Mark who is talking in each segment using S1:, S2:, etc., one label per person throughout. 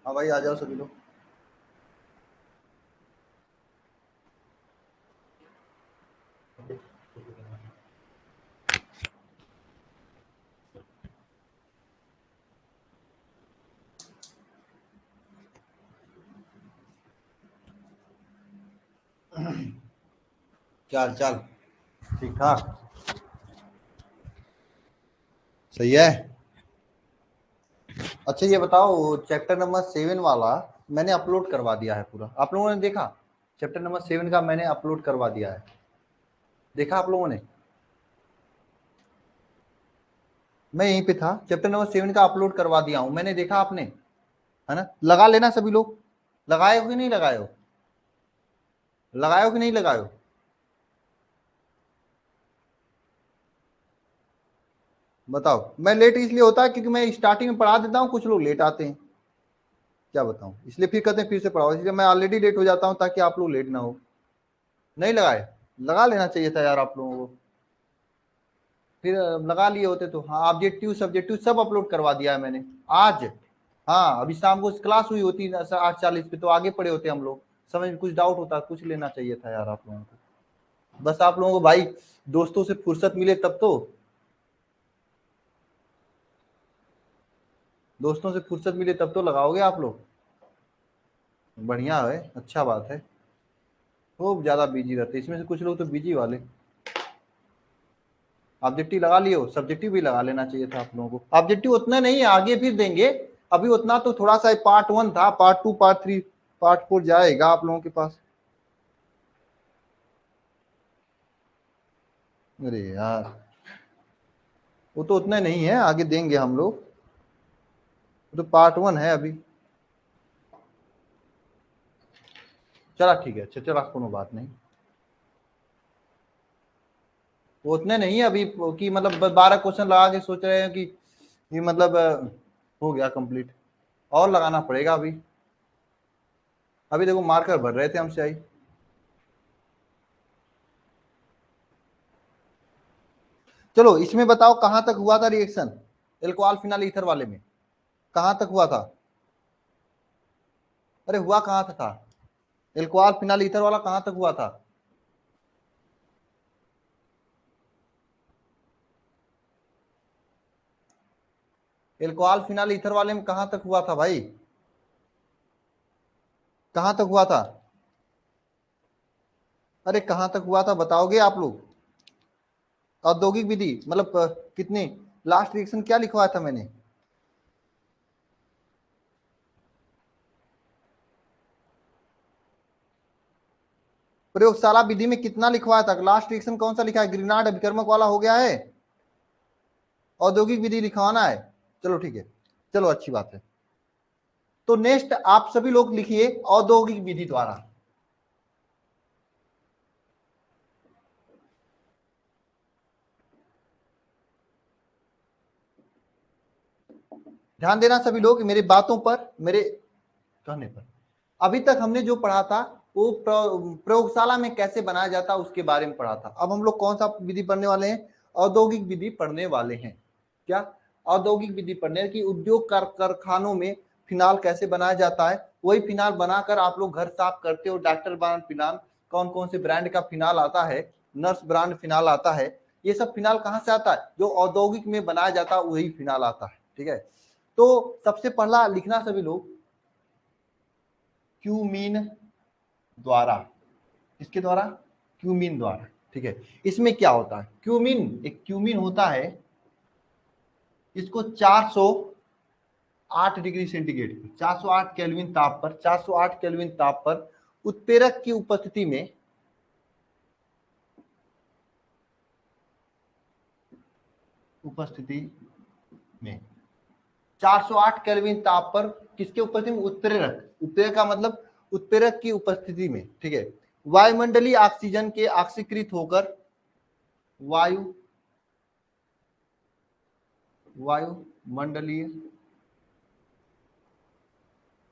S1: हाँ भाई, आ जाओ सभी लोग। क्या हाल चाल? ठीक ठाक। सही है। अच्छा ये बताओ, चैप्टर नंबर 7 वाला मैंने अपलोड करवा दिया है पूरा, आप लोगों ने देखा? चैप्टर नंबर 7 का मैंने अपलोड करवा दिया है, देखा आप लोगों ने? मैं यहीं पे था, चैप्टर नंबर 7 का अपलोड करवा दिया हूँ मैंने, देखा आपने? है ना, लगा लेना सभी लोग। लगाए हो कि नहीं लगाए हो? लगाए हो कि नहीं लगाए हो? बताओ। मैं लेट इसलिए होता है क्योंकि मैं स्टार्टिंग में पढ़ा देता हूँ, कुछ लोग लेट आते हैं। क्या बताऊँ, इसलिए फिर कहते हैं फिर से पढ़ाओ, इसलिए मैं ऑलरेडी लेट हो जाता हूँ ताकि आप लोग लेट ना हो। नहीं लगाए? लगा लेना चाहिए था यार आप लोगों को। फिर लगा लिए होते तो। हाँ, ऑब्जेक्टिव सब्जेक्टिव सब अपलोड करवा दिया है मैंने आज। हाँ, अभी शाम को क्लास हुई होती 8:40 पे तो आगे पड़े होते हम लोग। समझ में कुछ डाउट होता, कुछ लेना चाहिए था यार आप लोगों को। बस आप लोगों को भाई दोस्तों से फुर्सत मिले तब तो। दोस्तों से फुर्सत मिले तब तो लगाओगे आप लोग। बढ़िया है, अच्छा बात है। खूब ज्यादा बिजी रहते इसमें से कुछ लोग तो बिजी वाले। ऑब्जेक्टिव लगा लिए हो, सब्जेक्टिव भी लगा लेना चाहिए था आप लोगों को। ऑब्जेक्टिव उतना नहीं है, आगे फिर देंगे। अभी उतना तो थोड़ा सा पार्ट 1 था, पार्ट 2 पार्ट 3 पार्ट 4 जाएगा आप लोगों के पास। अरे यार, वो तो उतना नहीं है, आगे देंगे हम लोग। वो तो पार्ट 1 है अभी। चला ठीक है, अच्छा चला, कोनो बात नहीं। वो उतने नहीं है अभी कि मतलब 12 क्वेश्चन लगा के सोच रहे हैं कि ये मतलब हो गया कंप्लीट। और लगाना पड़ेगा अभी। अभी देखो मार्कर भर रहे थे हमसे आई। चलो इसमें बताओ कहां तक हुआ था रिएक्शन, एल्कोहल फिनाइल ईथर वाले में कहां तक हुआ था? अरे हुआ कहां तक था? एल्कोहल फिनाइल ईथर वाला कहां तक हुआ था? एल्कोहल फिनाइल ईथर वाले में कहां तक हुआ था भाई? कहां तक हुआ था? अरे कहां तक हुआ था बताओगे आप लोग? औद्योगिक विधि मतलब कितने? लास्ट रिएक्शन क्या लिखवाया था मैंने? प्रयोगशाला विधि में कितना लिखवाया था? लास्ट रिएक्शन कौन सा लिखा है? ग्रीनार्ड अभिकर्मक वाला हो गया है। औद्योगिक विधि लिखवाना है। चलो ठीक है, चलो अच्छी बात है। तो नेक्स्ट आप सभी लोग लिखिए औद्योगिक विधि द्वारा। ध्यान देना सभी लोग मेरी बातों पर, मेरे कहने पर। अभी तक हमने जो पढ़ा था वो प्रयोगशाला में कैसे बनाया जाता है उसके बारे में पढ़ा था। अब हम लोग कौन सा विधि पढ़ने वाले हैं? औद्योगिक विधि पढ़ने वाले हैं। क्या? औद्योगिक विधि पढ़ने की उद्योग कारखानों में फिनाल कैसे बनाया जाता है, वही फिनाल बनाकर आप लोग घर साफ करते हो। डॉक्टर ब्रांड फिनाल, कौन कौन से ब्रांड का फिनाल आता है, नर्स ब्रांड फिनाल आता है। ये सब फिनाल कहाँ से आता है? जो औद्योगिक में बनाया जाता है वही फिनाल आता है। ठीक है, तो सबसे पहला लिखना सभी लोग, क्यूमीन द्वारा। किसके द्वारा? क्यूमीन द्वारा। ठीक है, इसमें क्या होता है? क्यूमीन, एक क्यूमीन होता है, इसको 408 डिग्री सेंटीग्रेड पर, 408 केल्विन ताप पर, 408 केल्विन ताप पर उत्प्रेरक की उपस्थिति में, उपस्थिति में 408 केल्विन ताप पर किसके उपस्थिति में? उत्प्रेरक। उत्प्रेरक का मतलब उत्प्रेरक की उपस्थिति में। ठीक है, वायुमंडलीय ऑक्सीजन के ऑक्सीकृत होकर, वायु वायुमंडलीय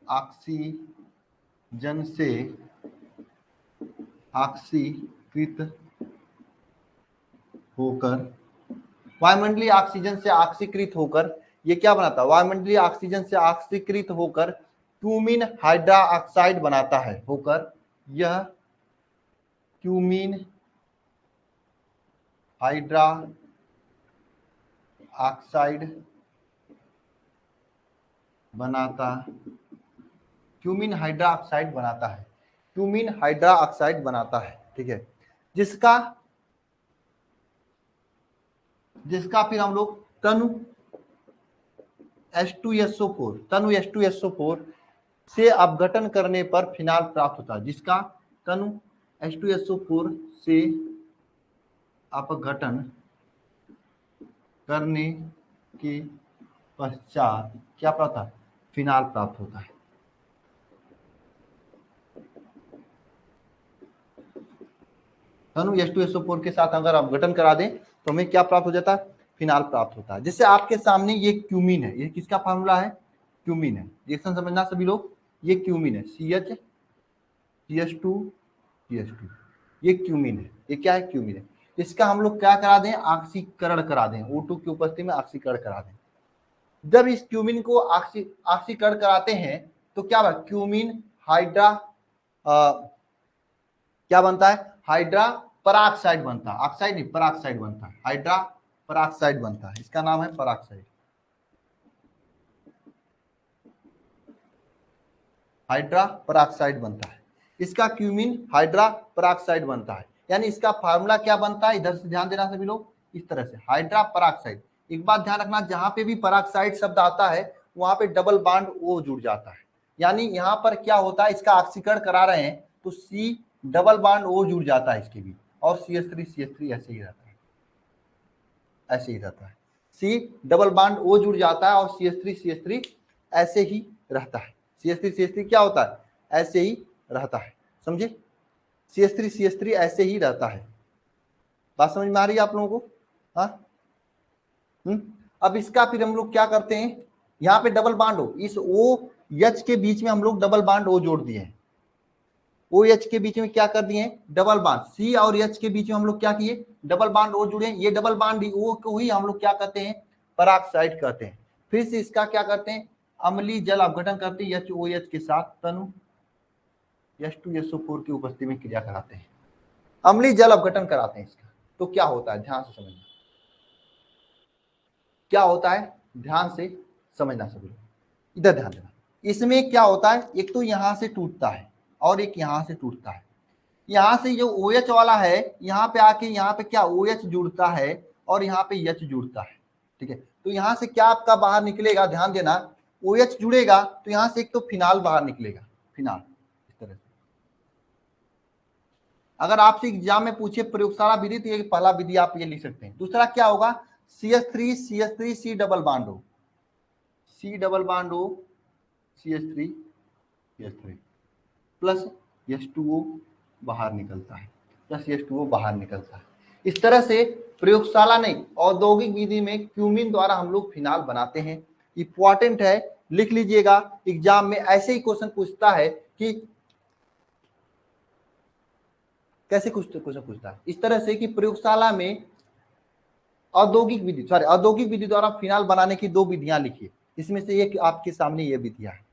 S1: ऑक्सीजन से ऑक्सीकृत होकर, वायुमंडलीय ऑक्सीजन से ऑक्सीकृत होकर ये क्या बनाता है? वायुमंडलीय ऑक्सीजन से ऑक्सीकृत होकर क्यूमीन हाइड्रा ऑक्साइड बनाता है, होकर यह क्यूमीन हाइड्रा ऑक्साइड बनाता, क्यूमीन हाइड्रा ऑक्साइड बनाता है, क्यूमीन हाइड्रा ऑक्साइड बनाता है, ठीक है, जिसका फिर हम लोग तनु H2SO4 तनु H2SO4 से अपघटन करने पर फिनाल प्राप्त होता है, जिसका तनु H2SO4 से अपघटन करने के पश्चात क्या प्राप्त होता है, फिनाल प्राप्त होता है। तनु H2SO4 के साथ अगर अपघटन करा दें तो हमें क्या प्राप्त हो जाता है, फिनाल प्राप्त होता है। जैसे आपके सामने ये क्यूमीन है, ये किसका फार्मूला है, क्यूमीन है, रिएक्शन समझना सभी लोग, ये क्यूमीन है, CH CH2 CH2, ये क्यूमीन है, ये क्या है, क्यूमीन है। इसका हम लोग क्या करा दें, ऑक्सीकरण करा दें, O2 की उपस्थिति में ऑक्सीकरण करा दें। जब इस क्यूमीन को ऑक्सीकरण कराते हैं तो क्या होगा, क्यूमीन हाइड्रा क्या बनता है, हाइड्रा पराक्साइड बनता है, ऑक्साइड नहीं पराक्साइड बनता है, हाइड्रा पराक्साइड बनता है, इसका नाम है पराक्साइड, हाइड्रा पराक्साइड बनता है, इसका क्यूमीन हाइड्रा पराक्साइड बनता है। यानी इसका फार्मूला क्या बनता है, इधर से ध्यान देना सभी लोग, इस तरह से हाइड्रा पराक्साइड। एक बात ध्यान रखना, जहां पे भी पराक्साइड शब्द आता है वहां पे डबल बॉन्ड O जुड़ जाता है, यानी यहां पर क्या होता है, इसका ऑक्सीकरण करा रहे हैं तो C डबल बॉन्ड O जुड़ जाता है इसके भी, और CH3 ऐसे ही रहता है, ऐसे ही रहता है, C डबल बॉन्ड O जुड़ जाता है और CH3 ऐसे ही रहता है, CH3 क्या होता है, ऐसे ही रहता है, समझे, CH3 ऐसे ही रहता है। बात समझ में आ रही है आप लोगों को, हाँ। अब इसका फिर हम लोग क्या करते हैं, यहाँ पे डबल बॉन्ड हो, इस OH के बीच में हम लोग डबल बॉन्ड O जोड़ दिए हैं, OH के बीच में क्या कर दिए, डबल बॉन्ड, C और H के बीच में हम लोग क्या किए, डबल बॉन्ड O जुड़े, ये डबल बॉन्ड O को ही हम लोग क्या कहते हैं, पराक्साइड कहते हैं। फिर से इसका क्या करते हैं, अम्लीय जल अपघटन करते हैं HOH के साथ तनु H2SO4 की उपस्थिति में क्रिया कराते हैं, अम्लीय जल अपघटन कराते हैं इसका। तो क्या होता है, ध्यान से समझना, क्या होता है, ध्यान से समझना सभी लोग, इधर ध्यान देना। इसमें क्या होता है, एक तो यहां से टूटता है और एक यहां से टूटता है, यहां से जो OH वाला है यहाँ पे आके यहाँ पे क्या OH जुड़ता है और यहाँ पे H जुड़ता है, ठीक है। तो यहाँ से क्या आपका बाहर निकलेगा, ध्यान देना, OH जुड़ेगा तो यहाँ से एक तो फिनाल बाहर निकलेगा, फिनाल इस तरह से। अगर आपसे एग्जाम में पूछे प्रयोगशाला विधि तो ये पहला विधि आप ये लिख सकते हैं। दूसरा क्या होगा, CH3 C डबल बॉन्ड हो, C डबल बॉन्ड हो, CH3 प्लस H2O बाहर निकलता है, प्लस H2O बाहर निकलता है। इस तरह से प्रयोगशाला नहीं, औद्योगिक विधि में क्यूमीन द्वारा हम लोग फिनाल बनाते हैं। इंपॉर्टेंट है, लिख लीजिएगा, एग्जाम में ऐसे ही क्वेश्चन पूछता है कि कैसे क्वेश्चन पूछता है, इस तरह से कि प्रयोगशाला में औद्योगिक विधि द्वारा फिनाल बनाने की दो विधियां लिखिए, इसमें से एक आपके सामने ये विधियां है,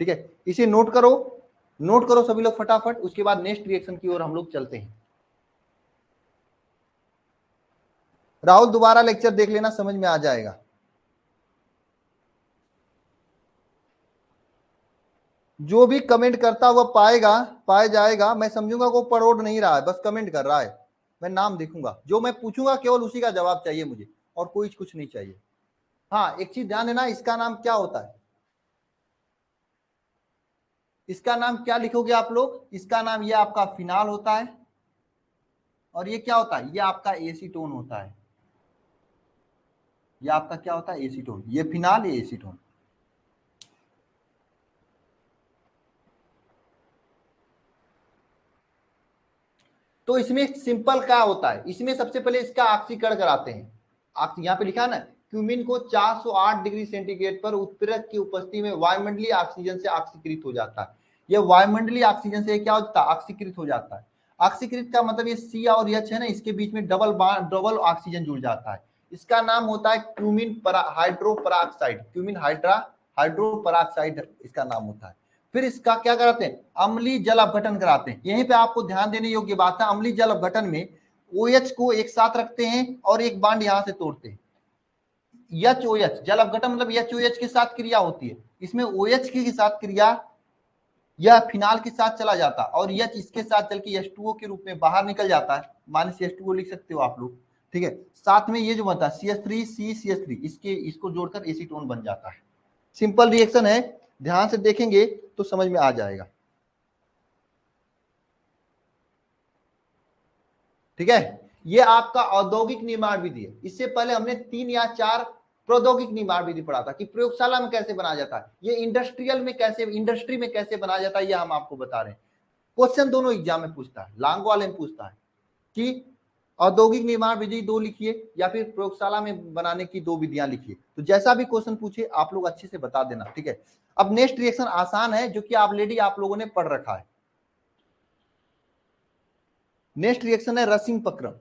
S1: ठीक है। इसे नोट करो सभी लोग फटाफट, उसके बाद नेक्स्ट रिएक्शन की ओर हम लोग चलते हैं। राहुल दोबारा लेक्चर देख लेना, समझ में आ जाएगा। जो भी कमेंट करता हुआ पाया जाएगा, मैं समझूंगा को पढ़ नहीं रहा है, बस कमेंट कर रहा है, मैं नाम देखूंगा, जो मैं पूछूंगा केवल उसी का जवाब चाहिए मुझे, और कोई कुछ नहीं चाहिए। हाँ, एक चीज ध्यान देना, इसका नाम क्या होता है, इसका नाम क्या लिखोगे आप लोग, इसका नाम ये आपका फिनाल होता है, और ये क्या होता है, ये आपका एसीटोन होता है, ये आपका क्या होता है, एसीटोन, ये फिनाल, ये एसीटोन। तो इसमें सिंपल क्या होता है, इसमें सबसे पहले इसका ऑक्सीकरण कराते हैं, यहाँ पे लिखा ना, क्यूमीन को 408 डिग्री सेंटीग्रेड पर उत्प्रेरक की उपस्थिति में वायुमंडलीय ऑक्सीजन से ऑक्सीकृत हो जाता है। यह वायुमंडलीय ऑक्सीजन से क्या होता है, ऑक्सीकृत हो जाता है। ऑक्सीकृत का मतलब ये C और H है ना, इसके बीच में डबल ऑक्सीजन जुड़ जाता है, इसका नाम होता है cumene hydro peroxide, cumene hydra hydro peroxide इसका नाम होता है। फिर इसका क्या कराते हैं, अम्लीय जल अपघटन कराते हैं। यहीं पे आपको ध्यान देने योग्य बात है, अम्लीय जल अपघटन में OH को एक साथ रखते हैं और एक बांड यहां से तोड़ते हैं। HOH जल अपघटन मतलब HOH के साथ क्रिया होती है, इसमें OH के साथ क्रिया यह फिनाल के साथ चला जाता और H इसके साथ चल के H2O के रूप में बाहर निकल जाता है, -H2O लिख सकते हो आप लोग, ठीक है। साथ में ये जो बनता है CH3CCH3 इसको जोड़कर एसीटोन बन जाता है। सिंपल रिएक्शन है, ध्यान से देखेंगे तो समझ में आ जाएगा, ठीक है। ये आपका औद्योगिक निर्माण विधि है। इससे पहले हमने 3 या 4 प्रौद्योगिक निर्माण विधि पढ़ा था कि प्रयोगशाला में कैसे बनाया जाता है, ये इंडस्ट्री में कैसे बनाया जाता है, ये हम आपको बता रहे हैं। क्वेश्चन दोनों एग्जाम में पूछता है, लॉन्ग वाले में पूछता है कि औद्योगिक निर्माण विधि 2 लिखिए या फिर प्रयोगशाला में बनाने की 2 विधियां लिखिए। तो जैसा भी क्वेश्चन पूछे आप लोग अच्छे से बता देना, ठीक है। अब नेक्स्ट रिएक्शन आसान है, जो कि ऑलरेडी आप लोगों ने पढ़ रखा है। नेक्स्ट रिएक्शन है रसिंग प्रक्रम।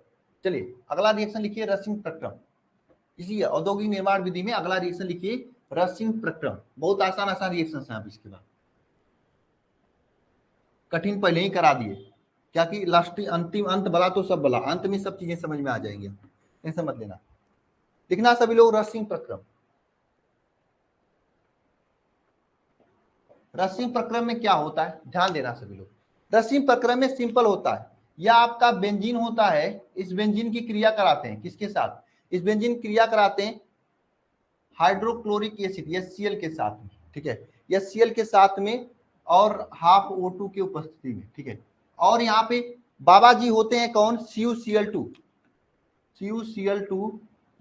S1: चलिए अगला रिएक्शन लिखिए रसिंग प्रक्रम। इसी औद्योगिक निर्माण विधि में अगला रिएक्शन लिखिए रसिंग प्रक्रम। बहुत आसान आसान रिएक्शन है। आप इसके बाद कठिन पहले ही करा दिए, क्या कि लास्ट अंतिम अंत बला तो सब बला, अंत में सब चीजें समझ में आ जाएंगी, ऐसा मत लेना। लिखना सभी लोग रसिंग प्रक्रम। रसिंग प्रक्रम में क्या होता है, ध्यान देना सभी लोग। रसिंग प्रक्रम में सिंपल होता है, यह आपका बेंजीन होता है, इस बेंजीन की क्रिया कराते हैं किसके साथ, इस बेंजीन क्रिया कराते हैं हाइड्रोक्लोरिक एसिड HCl के साथ में, ठीक है, HCl के साथ में और हाफ O2 की उपस्थिति में, ठीक है। और यहाँ पे बाबा जी होते हैं कौन, CuCl2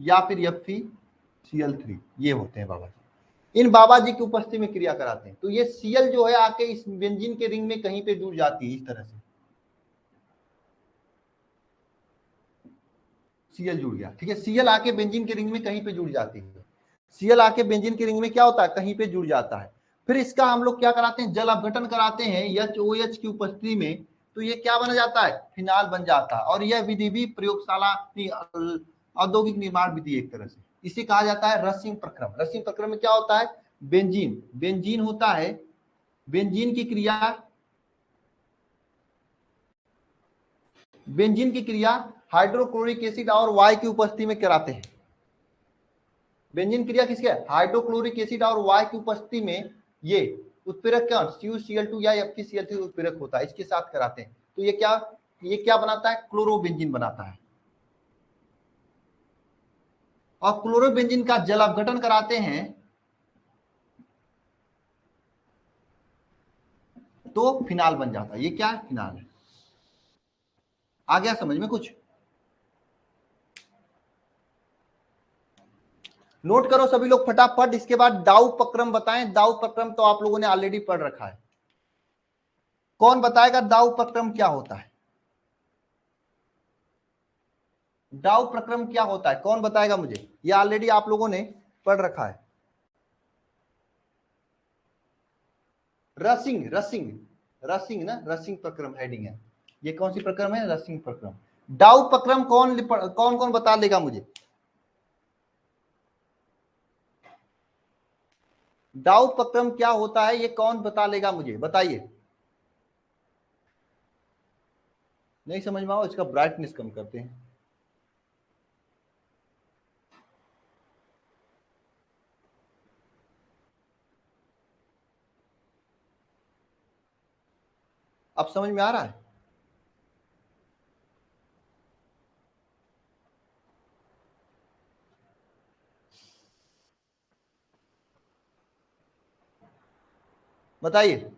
S1: या फिर FeCl3, ये होते हैं बाबा जी। इन बाबा जी की उपस्थिति में क्रिया कराते हैं। तो ये Cl जो है आके इस बेंजीन के रिंग में कहीं पे जुड़ जाती है, इस तरह से Cl जुड़ गया, ठीक है। Cl आके बेंजीन के रिंग में कहीं पे जुड़ जाती है, Cl आके बेंजीन के रिंग में क्या होता है, कहीं पे जुड़ जाता है। फिर इसका हम लोग क्या कराते हैं, जल अपघटन कराते हैं HOH की उपस्थिति में, तो ये क्या बन जाता है, फिनाल बन जाता है। और यह विधि भी प्रयोगशाला औद्योगिक निर्माण विधि एक तरह से, इसे कहा जाता है रसिंग प्रक्रम। रसिंग प्रक्रम में क्या होता है, बेंजीन होता है, बेंजीन की क्रिया हाइड्रोक्लोरिक एसिड और Y की उपस्थिति में कराते हैं। बेंजीन क्रिया किसके, हाइड्रोक्लोरिक एसिड और Y की उपस्थिति में ये उत्प्रेरक कौन, CuCl2 या FeCl3 उत्प्रेरक होता है, इसके साथ कराते हैं। तो ये क्या बनाता है, क्लोरोबेंजीन बनाता है। और क्लोरोबेंजीन का जल अपघटन कराते हैं तो फिनाल बन जाता है। ये क्या है, फिनाल है। आ गया समझ में कुछ, नोट करो सभी लोग फटाफट। इसके बाद डाउ प्रक्रम बताएं। दाऊ प्रक्रम तो आप लोगों ने ऑलरेडी पढ़ रखा है। कौन बताएगा दाऊ प्रक्रम क्या होता है, डाउ प्रक्रम क्या होता है, कौन बताएगा मुझे, ये ऑलरेडी आप लोगों ने पढ़ रखा है। रसिंग ना, रसिंग प्रक्रम हेडिंग है। ये कौन सी प्रक्रम है, रसिंग प्रक्रम। डाउ प्रक्रम कौन कौन बता देगा मुझे, डाउ प्रक्रम क्या होता है, ये कौन बता लेगा मुझे, बताइए। नहीं समझ में आओ, इसका ब्राइटनेस कम करते हैं। अब समझ में आ रहा है, बताइए।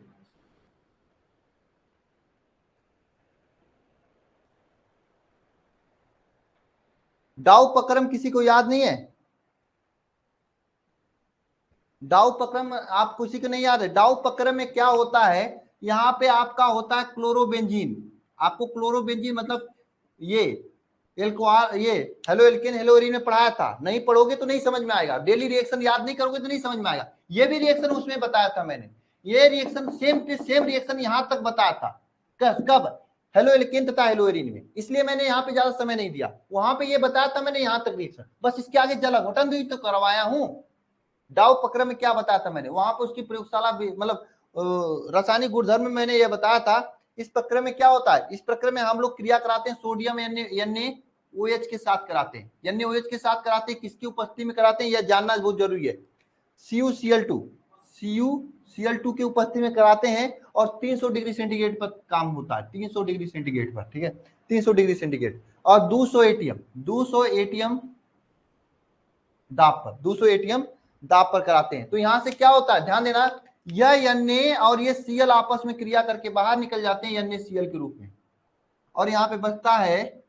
S1: डाउ प्रक्रम किसी को याद नहीं है, डाउ प्रक्रम आप किसी को नहीं याद है। डाउ प्रक्रम में क्या होता है, यहाँ पे आपका होता है क्लोरोबेंजीन। आपको क्लोरोबेंजीन मतलब ये ये हेलो एल्केन हेलो एरीन में पढ़ाया था, नहीं पढ़ोगे तो नहीं समझ में आएगा। डेली रिएक्शन याद नहीं करोगे तो नहीं समझ में आएगा। ये भी रिएक्शन उसमें बताया था मैंने, ये रिएक्शन सेम रिएक्शन यहां तक बताया था। कब, हेलो एल्केन तथा हेलो एरीन में। इसलिए मैंने यहाँ पे ज्यादा समय नहीं दिया, वहां पे ये बताया था मैंने यहाँ तक रिएक्शन, बस इसके आगे जल अपघटन भी तो करवाया हूं। डाउ प्रक्रम में क्या बताया था मैंने, वहां पर उसकी प्रयोगशाला मतलब रासायनिक गुणधर्म में मैंने ये बताया था। इस प्रक्रम में क्या होता है, इस प्रक्रम में हम लोग क्रिया कराते हैं सोडियम NaOH के साथ कराते हैं, NaOH के साथ कराते हैं, किसकी उपस्थिति में कराते हैं यह जानना बहुत जरूरी है। CuCl2 की उपस्थिति में कराते हैं और 300 डिग्री सेंटीग्रेड पर काम होता है, 300 डिग्री सेंटीग्रेड पर, ठीक है, 300 डिग्री सेंटीग्रेड और 200 ATM दाब पर कराते हैं। तो यहां से क्या होता है, ध्यान देना, यह Na और ये Cl आपस में क्रिया करके बाहर निकल जाते हैं NaCl के रूप में, और यहाँ पे बचता है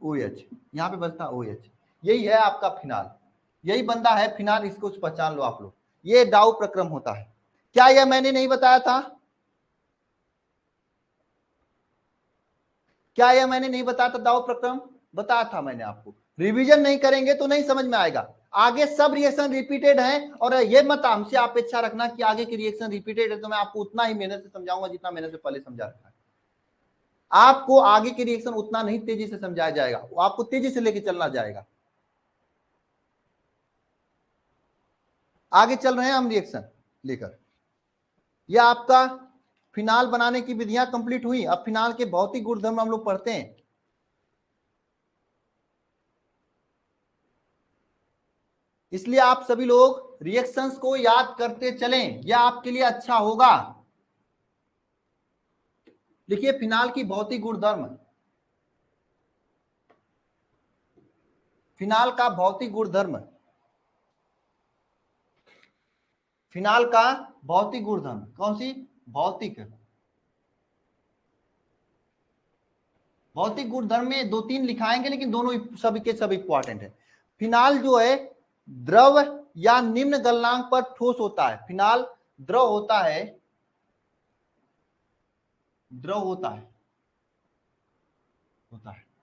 S1: OH, यहाँ पे बचता है OH। यही है आपका फिनाल, यही बंदा है फिनाल, इसको पहचान लो आप लोग। ये डाउ प्रक्रम होता है। क्या यह मैंने नहीं बताया था, क्या यह मैंने नहीं बताया था, डाउ प्रक्रम बताया था मैंने आपको। रिवीजन नहीं करेंगे तो नहीं समझ में आएगा। आगे सब रिएक्शन रिपीटेड है, और ये मत हमसे अपेक्षा रखना कि आगे की रिएक्शन रिपीटेड है तो मैं आपको उतना ही मेहनत से समझाऊंगा जितना मैंने से पहले समझा रखा है। आपको आगे की रिएक्शन उतना नहीं तेजी से समझाया जाएगा, आपको तेजी से लेके चलना जाएगा। आगे चल रहे हैं हम रिएक्शन लेकर। यह आपका फिनाल बनाने की विधियां कंप्लीट हुई। अब फिनाल के भौतिक गुणधर्म हम लोग पढ़ते हैं। इसलिए आप सभी लोग रिएक्शंस को याद करते चलें, यह आपके लिए अच्छा होगा। देखिए फिनाल की भौतिक गुणधर्म, फिनाल का भौतिक गुणधर्म, फिनाल का भौतिक गुणधर्म कौन सी, भौतिक, भौतिक गुणधर्म में दो तीन लिखाएंगे लेकिन दोनों सब के सब इंपॉर्टेंट है। फिनाल जो है द्रव या निम्न गलनांक पर ठोस होता है। फिनाल द्रव होता है, द्रव होता है।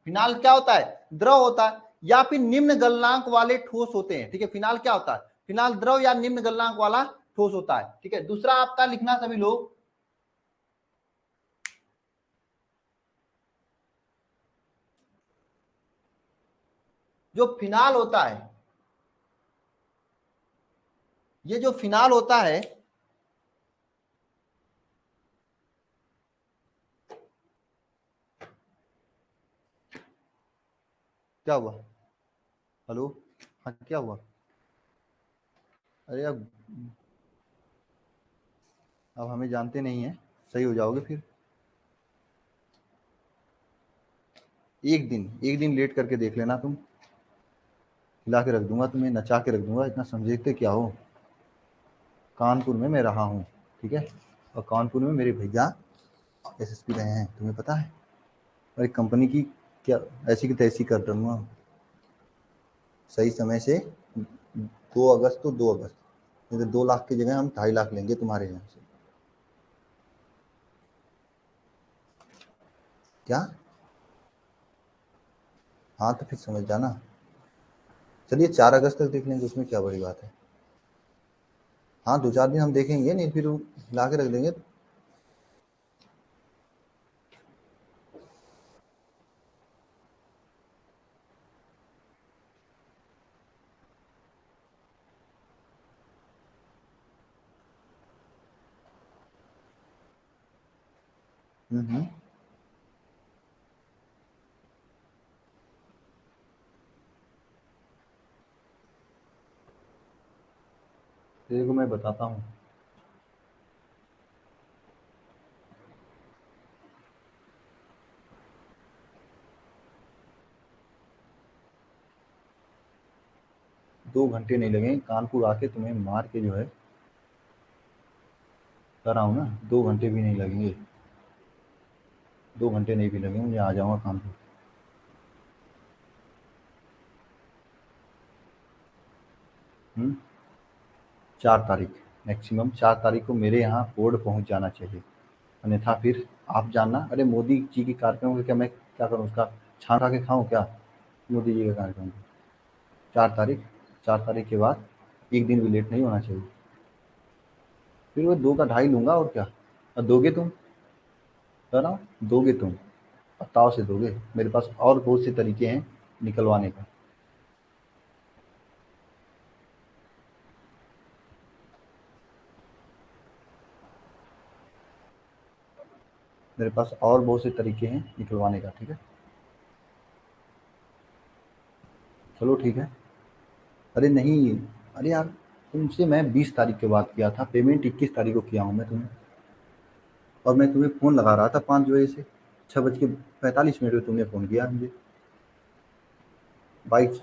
S1: फिनाल क्या होता है, द्रव होता है या फिर निम्न गलनांक वाले ठोस होते हैं। ठीक है, फिनाल क्या होता है, फिनाल द्रव या निम्न गलनांक वाला ठोस होता है। ठीक है, दूसरा आपका लिखना सभी लोग, जो फिनाल होता है, ये जो फिनाल होता है, क्या हुआ, हेलो, हाँ क्या हुआ, अरे अब हमें जानते नहीं है, सही हो जाओगे फिर। एक दिन लेट करके देख लेना तुम, खिला के रख दूंगा तुम्हें, नचा के रख दूंगा, इतना समझते क्या हो। कानपुर में मैं रहा हूँ, ठीक है, और कानपुर में मेरे भैया SSP रहे हैं, तुम्हें पता है। और एक कंपनी की क्या ऐसी की तैसी कर दूंगा सही समय से, 2 अगस्त तो 2 अगस्त, नहीं तो 2 लाख की जगह हम 2.5 लाख लेंगे तुम्हारे यहाँ से। क्या, हाँ तो फिर समझ जाना। चलिए 4 अगस्त तक देख लेंगे, उसमें क्या बड़ी बात है। हाँ 2 4 दिन हम देखेंगे, नहीं फिर ला के रख देंगे। हम्म, तेरे को मैं बताता हूँ। 2 घंटे नहीं लगेंगे, कानपुर आके तुम्हें मार के जो है कर रहा हूँ ना, 2 घंटे भी नहीं लगेंगे, 2 घंटे नहीं भी लगेंगे, मैं आ जाऊँगा कानपुर। 4 तारीख, मैक्सिमम 4 तारीख को मेरे यहाँ बोर्ड पहुँच जाना चाहिए, अन्यथा फिर आप जानना। अरे मोदी जी के कार्यक्रम का क्या मैं क्या करूँ, उसका छान खा के खाऊँ क्या, मोदी जी का कार्यक्रम। 4 तारीख, 4 तारीख के बाद एक दिन भी लेट नहीं होना चाहिए। फिर वो 2 का 2.5 लूँगा और क्या। और दोगे तुम, कह रहा हूँ दोगे तुम, और ताव से दोगे, मेरे पास और बहुत से तरीके हैं निकलवाने का। मेरे पास और बहुत से तरीके हैं निकलवाने का, ठीक है। चलो ठीक है। अरे नहीं, अरे यार तुमसे मैं 20 तारीख के बाद किया था, पेमेंट 21 तारीख को किया हूँ मैं तुम्हें, और मैं तुम्हें फ़ोन लगा रहा था 5 बजे से, 6:45 पे तुमने फ़ोन किया मुझे। बाइक,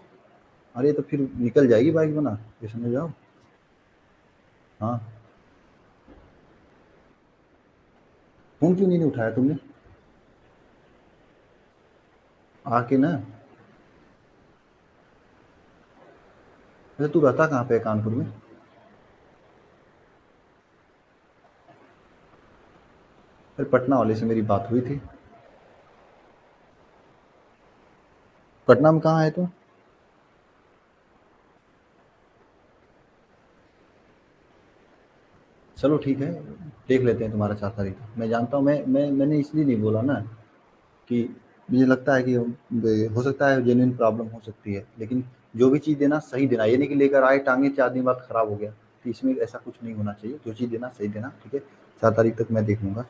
S1: अरे तो फिर निकल जाएगी बाइक बना, ये समझ जाओ। हाँ, फ़ोन क्यों नहीं उठाया तुमने आके ना? अच्छा तू रहता कहाँ पे है कानपुर में? फिर पटना वाले से मेरी बात हुई थी। पटना में कहाँ है तू? चलो ठीक है, देख लेते हैं तुम्हारा 4 तारीख को। मैं जानता हूँ, मैंने इसलिए नहीं बोला ना कि मुझे लगता है कि हो सकता है जेन्युइन प्रॉब्लम हो सकती है, लेकिन जो भी चीज़ देना सही देना, ये नहीं कि लेकर आए टांगे 4 दिन बाद खराब हो गया, तो इसमें ऐसा कुछ नहीं होना चाहिए। जो चीज़ देना सही देना, ठीक है। 4 तारीख तक मैं देख लूँगा,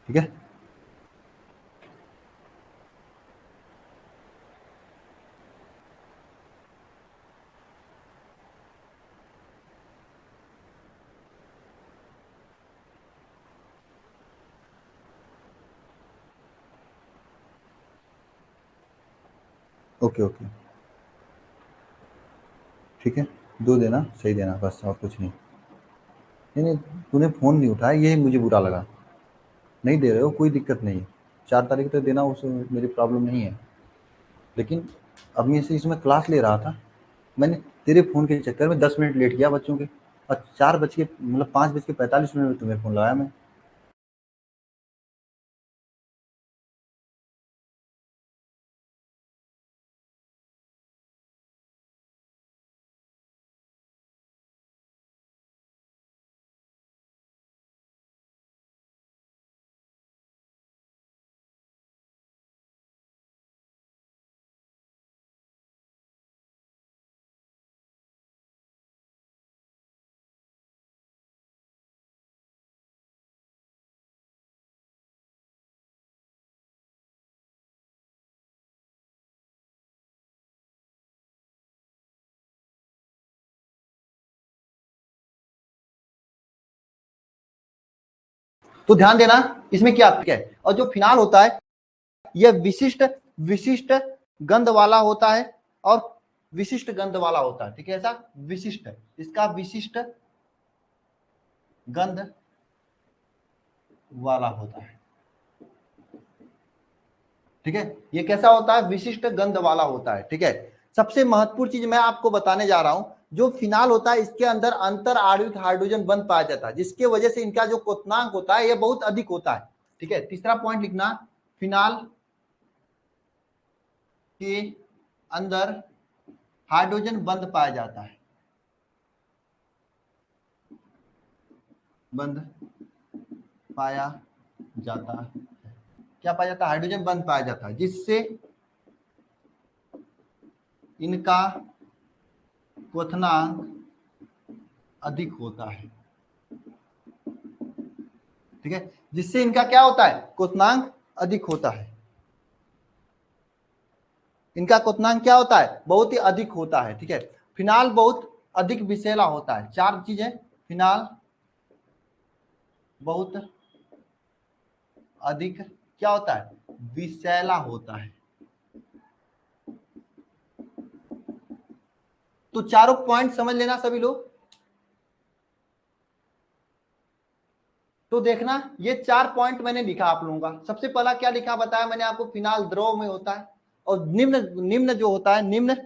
S1: ठीक है। ओके ओके, ठीक है। दो देना सही देना, बस और कुछ नहीं। नहीं नहीं, तूने फ़ोन नहीं उठाया, ये मुझे बुरा लगा। नहीं दे रहे हो कोई दिक्कत नहीं है, 4 तारीख तक देना, उसमें मेरी प्रॉब्लम नहीं है। लेकिन अब मैं से इसमें क्लास ले रहा था, मैंने तेरे फ़ोन के चक्कर में 10 मिनट लेट किया बच्चों के, और 5:45 में तुम्हें फ़ोन लगाया मैं। तो ध्यान देना इसमें क्या है। और जो फिनाल होता है यह विशिष्ट विशिष्ट गंध वाला होता है, और विशिष्ट गंध वाला होता है, ठीक है। ऐसा विशिष्ट, इसका विशिष्ट गंध वाला होता है, ठीक है। ये कैसा होता है? विशिष्ट गंध वाला होता है, ठीक है। सबसे महत्वपूर्ण चीज मैं आपको बताने जा रहा हूं, जो फिनाल होता है इसके अंदर अंतर आणविक हाइड्रोजन बंध पाया जाता है, जिसके वजह से इनका जो क्वथनांक होता है यह बहुत अधिक होता है, ठीक है। तीसरा पॉइंट लिखना, फिनाल के अंदर हाइड्रोजन बंध पाया जाता है, बंध पाया जाता है। क्या पाया जाता है? हाइड्रोजन बंध पाया जाता है, जिससे इनका क्वथनांक अधिक होता है, ठीक है। जिससे इनका क्या होता है? क्वथनांक अधिक होता है। इनका क्वथनांक क्या होता है? बहुत ही अधिक होता है, ठीक है। फिनाल बहुत अधिक विषैला होता है। 4 चीजें, फिनाल बहुत अधिक क्या होता है? विषैला होता है। तो चारों पॉइंट समझ लेना सभी लोग। तो देखना ये 4 पॉइंट मैंने लिखा आप लोगों का। सबसे पहला क्या लिखा बताया मैंने आपको? फिनाल द्रव में होता है, और निम्न निम्न जो होता है, निम्न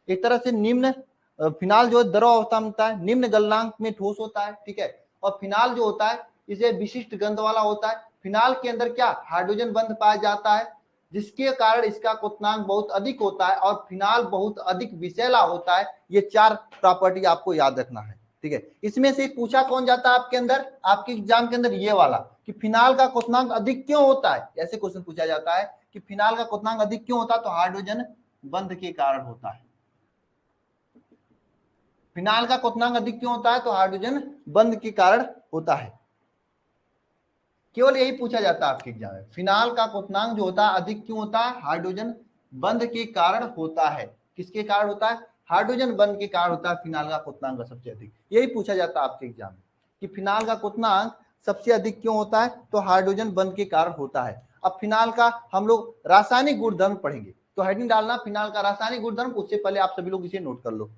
S1: एक तरह से निम्न फिनाल जो है द्रव अवस्था में होता है, निम्न गलनांक में ठोस होता है, ठीक है। और फिनाल जो होता है इसे विशिष्ट गंध वाला होता है। फिनाल के अंदर क्या? हाइड्रोजन बंध पाया जाता है, जिसके कारण इसका क्वथनांक बहुत अधिक होता है, और फिनाल बहुत अधिक विषैला होता है। ये 4 प्रॉपर्टी आपको याद रखना है, ठीक है। इसमें से पूछा कौन जाता है आपके अंदर, आपके एग्जाम के अंदर? ये वाला, कि फिनाल का क्वथनांक अधिक क्यों होता है। ऐसे क्वेश्चन पूछा जाता है कि फिनाल का क्वथनांक अधिक क्यों होता है, तो हाइड्रोजन बंध के कारण होता है। फिनाल का क्वथनांक अधिक क्यों होता है? तो हाइड्रोजन बंध के कारण होता है। केवल यही पूछा जाता है आपके एग्जाम में। फिनाल का क्वथनांक जो होता है अधिक क्यों होता है? हाइड्रोजन बंध के कारण होता है। किसके कारण होता है? हाइड्रोजन बंध के कारण होता है फिनाल का क्वथनांक सबसे अधिक। यही पूछा जाता है आपके एग्जाम में कि फिनाल का क्वथनांक सबसे अधिक क्यों होता है? तो हाइड्रोजन बंध के कारण होता है। अब फिनाल का हम लोग रासायनिक गुणधर्म पढ़ेंगे, तो हेडिंग डालना फिनाल का रासायनिक गुणधर्म। उससे पहले आप सभी लोग इसे नोट कर लो।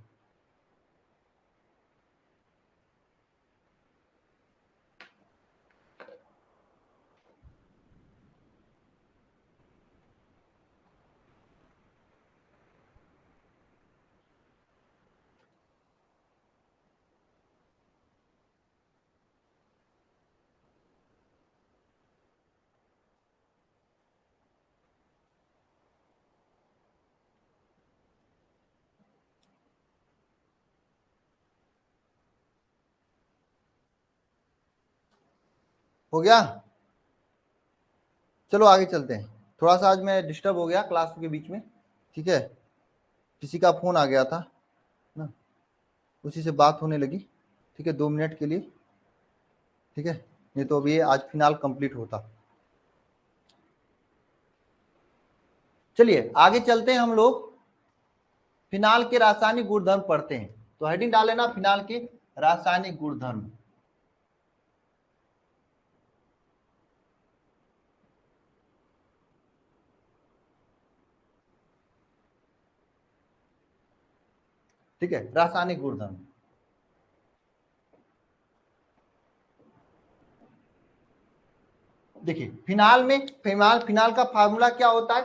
S1: हो गया? चलो आगे चलते हैं। थोड़ा सा आज मैं डिस्टर्ब हो गया क्लास के बीच में, ठीक है, किसी का फोन आ गया था ना, उसी से बात होने लगी, ठीक है, 2 मिनट के लिए, ठीक है, नहीं तो अभी आज फिनाल कंप्लीट होता। चलिए आगे चलते हैं, हम लोग फिनाल के रासायनिक गुणधर्म पढ़ते हैं। तो हेडिंग डाल लेना फिनाल के रासायनिक गुणधर्म। ठीक है, रासायनिक गुणधर्म। देखिए फिनाल में फिनाल का फार्मूला क्या होता है?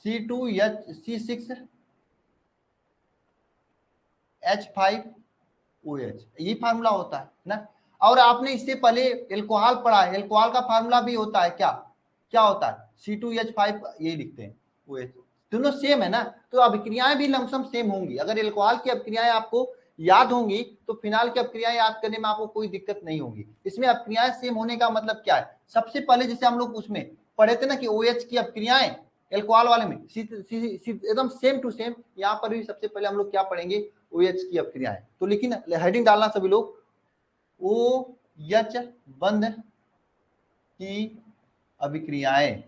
S1: C2H6H5OH, ये फार्मूला होता है ना। और आपने इससे पहले एल्कोहल पढ़ा है, एल्कोहल का फार्मूला भी होता है क्या? क्या होता है? C2H5, यही लिखते हैं OH। दोनों सेम है ना, तो अभिक्रियाएं भी लमसम सेम होंगी। अगर एल्कोहल की अभिक्रियाएं आपको याद होंगी तो फिनाल की अभिक्रियाएं याद करने में आपको कोई दिक्कत नहीं होगी। इसमें अभिक्रियाएं सेम होने का मतलब क्या है? सबसे पहले जैसे हम लोग उसमें पढ़े थे ना कि OH की अभिक्रियाएं एल्कोहल वाले में एकदम सेम टू सेम, यहाँ पर भी सबसे पहले हम लोग क्या पढ़ेंगे? OH की अभिक्रियाएं। तो लेकिन हेडिंग डालना सभी लोग, OH बंध की अभिक्रियाएं,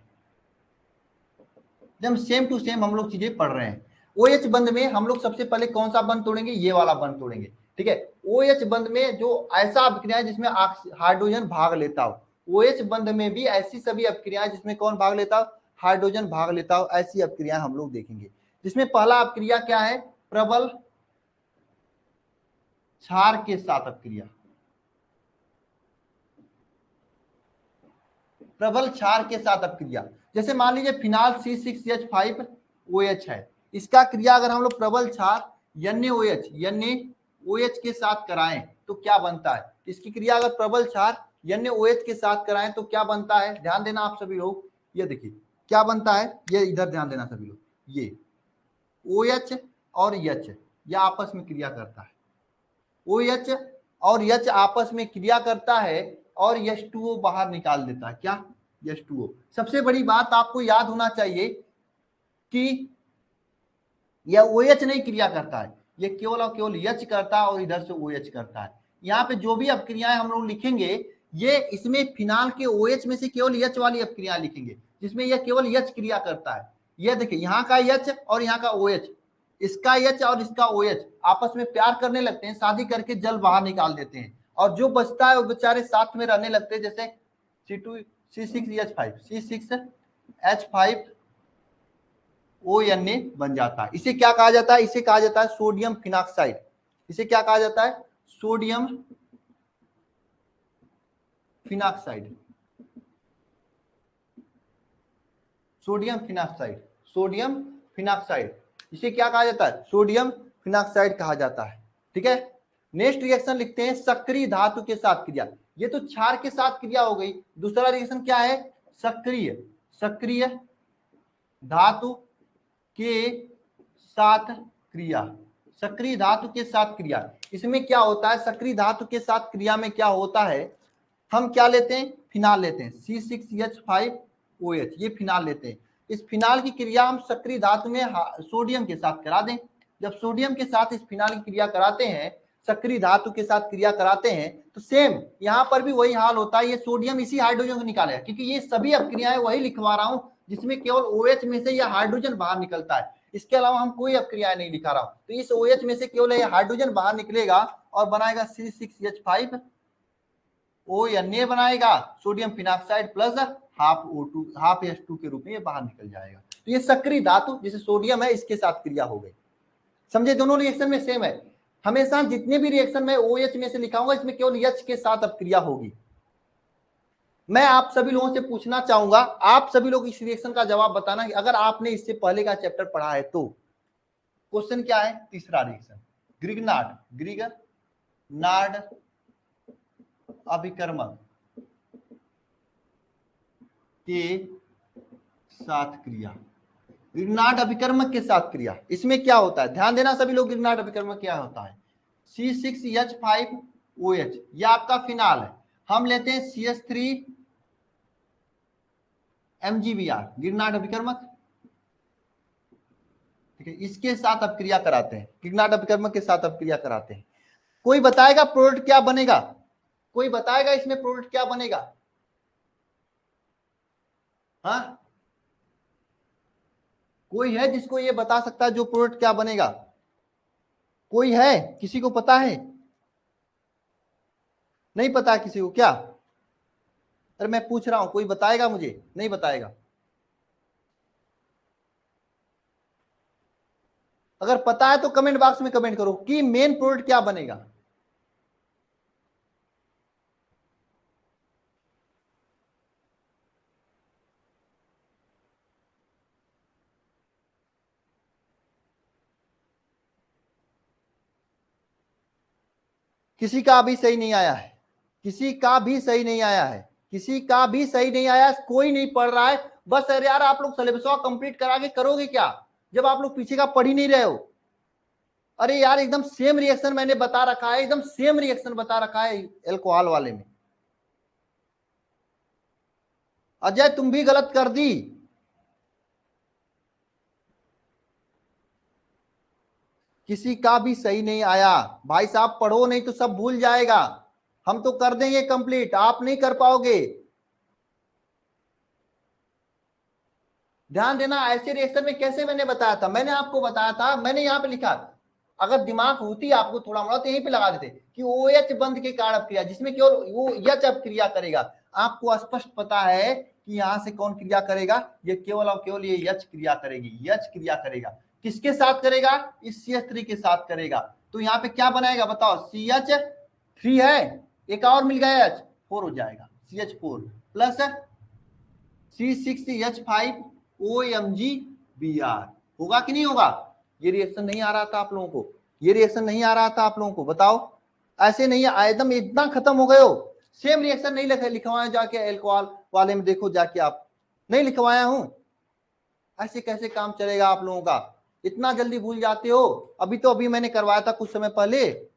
S1: एकदम सेम टू सेम हम लोग चीजें पढ़ रहे हैं। OH बंध में हम लोग सबसे पहले कौन सा बंध तोड़ेंगे? ये वाला बंध तोड़ेंगे, ठीक है। OH बंध में जो ऐसा अभिक्रिया है जिसमें हाइड्रोजन भाग लेता हो, OH बंध में भी ऐसी सभी अभिक्रियाएं जिसमें कौन भाग लेता हो? हाइड्रोजन भाग लेता हो, ऐसी अभिक्रियाएं हम लोग देखेंगे। जिसमें पहला अभिक्रिया क्या है? प्रबल क्षार के साथ अभिक्रिया। प्रबल क्षार के साथ अभिक्रिया, जैसे मान लीजिए फिनाल C6H5OH है, इसका क्रिया अगर हम लोग प्रबल क्षार NaOH के साथ कराएं तो क्या बनता है? इसकी क्रिया अगर प्रबल क्षार NaOH के साथ कराएं तो क्या बनता है? ध्यान देना आप सभी लोग, ये देखिए क्या बनता है, ये इधर ध्यान देना सभी लोग, ये OH और H यह आपस में क्रिया करता है। OH और H आपस में क्रिया करता है और H2O बाहर निकाल देता है। क्या? H2O। सबसे बड़ी बात आपको याद होना चाहिए कि यह OH नहीं क्रिया करता है, ये केवल और केवल H करता है और इधर से OH करता है। यहाँ पे जो भी अपक्रियाएं हम लोग लिखेंगे, ये इसमें फिनाल के OH में से केवल H वाली अपक्रिया लिखेंगे, जिसमें यह केवल H क्रिया करता है। यह देखिए यहाँ का H और यहाँ का OH, इसका H और इसका OH आपस में प्यार करने लगते हैं, शादी करके जल बाहर निकाल देते हैं, और जो बचता है वो बेचारे साथ में रहने लगते हैं, जैसे C6H5 बन जाता है। इसे क्या कहा जाता है? इसे कहा जाता है सोडियम फिनॉक्साइड। इसे क्या कहा जाता है? Sodium phenoxide. Sodium phenoxide, sodium phenoxide, इसे क्या कहा जाता है? सोडियम फिनॉक्साइड कहा जाता है, ठीक है। नेक्स्ट रिएक्शन लिखते हैं सक्रिय धातु के साथ क्रिया। ये तो क्षार के साथ क्रिया हो गई। दूसरा रिएक्शन क्या है? सक्रिय, सक्रिय धातु के साथ क्रिया। सक्रिय धातु के साथ क्रिया, इसमें क्या होता है? सक्रिय धातु के साथ क्रिया में क्या होता है? हम क्या लेते हैं? फिनाल लेते हैं, C6H5OH, ये फिनाल लेते हैं। इस फिनाल की क्रिया हम सक्रिय धातु में सोडियम के साथ करा दें। जब सोडियम के साथ इस फिनाल की क्रिया कराते हैं सक्रिय धातु के साथ क्रिया कराते हैं तो सेम यहाँ पर भी वही हाल होता है। ये सोडियम इसी हाइड्रोजन को निकालेगा, क्योंकि ये सभी अपक्रियाएं वही लिखवा रहा हूं जिसमें केवल OH में से यह हाइड्रोजन बाहर निकलता है। इसके अलावा हम कोई अपक्रियाएं नहीं दिखा रहा हूं। तो इस OH में से केवल यह हाइड्रोजन बाहर निकलेगा और बनाएगा C6H5 O बनाएगा, sodium phenoxide plus half O2 half H2 के रूप में ये बाहर निकल जाएगा। तो ये सक्रिय धातु जिसे सोडियम है इसके साथ क्रिया हो गई। समझे, दोनों रिएक्शन में सेम है। हमेशा जितने भी रिएक्शन में OH में से लिखाऊंगा इसमें केवल H के साथ अपक्रिया होगी। मैं आप सभी लोगों से पूछना चाहूंगा, आप सभी लोग इस रिएक्शन का जवाब बताना कि अगर आपने इससे पहले का चैप्टर पढ़ा है तो। क्वेश्चन क्या है, तीसरा रिएक्शन ग्रिगनार्ड अभिकर्मक के साथ क्रिया। ग्रिगनार्ड अभिकर्मक के साथ क्रिया, इसमें क्या होता है, ध्यान देना सभी लोग। ग्रिगनार्ड अभिकर्मक क्या होता है, C6H5OH यह आपका फिनाल है। हम लेते हैं CH3MgBr ग्रिगनार्ड अभिकर्मक, ठीक है, इसके साथ अब क्रिया कराते हैं, ग्रिगनार्ड अभिकर्मक के साथ अब क्रिया कराते हैं। कोई बताएगा प्रोडक्ट क्या बनेगा, कोई बताएगा इसमें प्रोडक्ट क्या बनेगा? हाँ, कोई है जिसको ये बता सकता है जो प्रोडक्ट क्या बनेगा? कोई है, किसी को पता है? नहीं पता किसी को क्या? अरे मैं पूछ रहा हूं, कोई बताएगा मुझे? नहीं बताएगा। अगर पता है तो कमेंट बॉक्स में कमेंट करो कि मेन प्रोडक्ट क्या बनेगा। किसी का भी सही नहीं आया है, किसी का भी सही नहीं आया है, किसी का भी सही नहीं आया, कोई नहीं पढ़ रहा है। बस अरे यार आप लोग सिलेबस कंप्लीट करा के करोगे क्या जब आप लोग पीछे का पढ़ ही नहीं रहे हो? अरे यार एकदम सेम रिएक्शन मैंने बता रखा है, एकदम सेम रिएक्शन बता रखा है एल्कोहल वाले में। अजय तुम भी गलत कर दी। किसी का भी सही नहीं आया भाई साहब, पढ़ो नहीं तो सब भूल जाएगा। हम तो कर देंगे कंप्लीट, आप नहीं कर पाओगे। ध्यान देना, ऐसे रिएक्शन में कैसे मैंने बताया था, मैंने आपको बताया था, मैंने यहाँ पे लिखा, अगर दिमाग होती आपको थोड़ा मोड़ा तो यहीं पे लगा देते कि OH बंध के कारण अपक्रिया जिसमें केवल वो H अपक्रिया करेगा। आपको स्पष्ट पता है कि यहां से कौन क्रिया करेगा, ये केवल और केवल ये H क्रिया करेगी, H क्रिया करेगा। किसके साथ करेगा? इस CH3 के साथ करेगा। तो यहाँ पे क्या बनाएगा बताओ, CH3 है, एक और मिल गया H, 4 हो जाएगा, CH4 प्लस C6H5OMgBr। होगा कि नहीं होगा? ये रिएक्शन नहीं आ रहा था आप लोगों को, ये रिएक्शन नहीं आ रहा था आप लोगों को, बताओ। ऐसे नहीं है एकदम इतना खत्म हो गए हो। सेम रिएक्शन नहीं लिखवाया जाके एल्कोहल वाले में, देखो जाके आप, नहीं लिखवाया हूं। ऐसे कैसे काम चलेगा आप लोगों का, इतना जल्दी भूल जाते हो? अभी मैंने करवाया था कुछ समय पहले,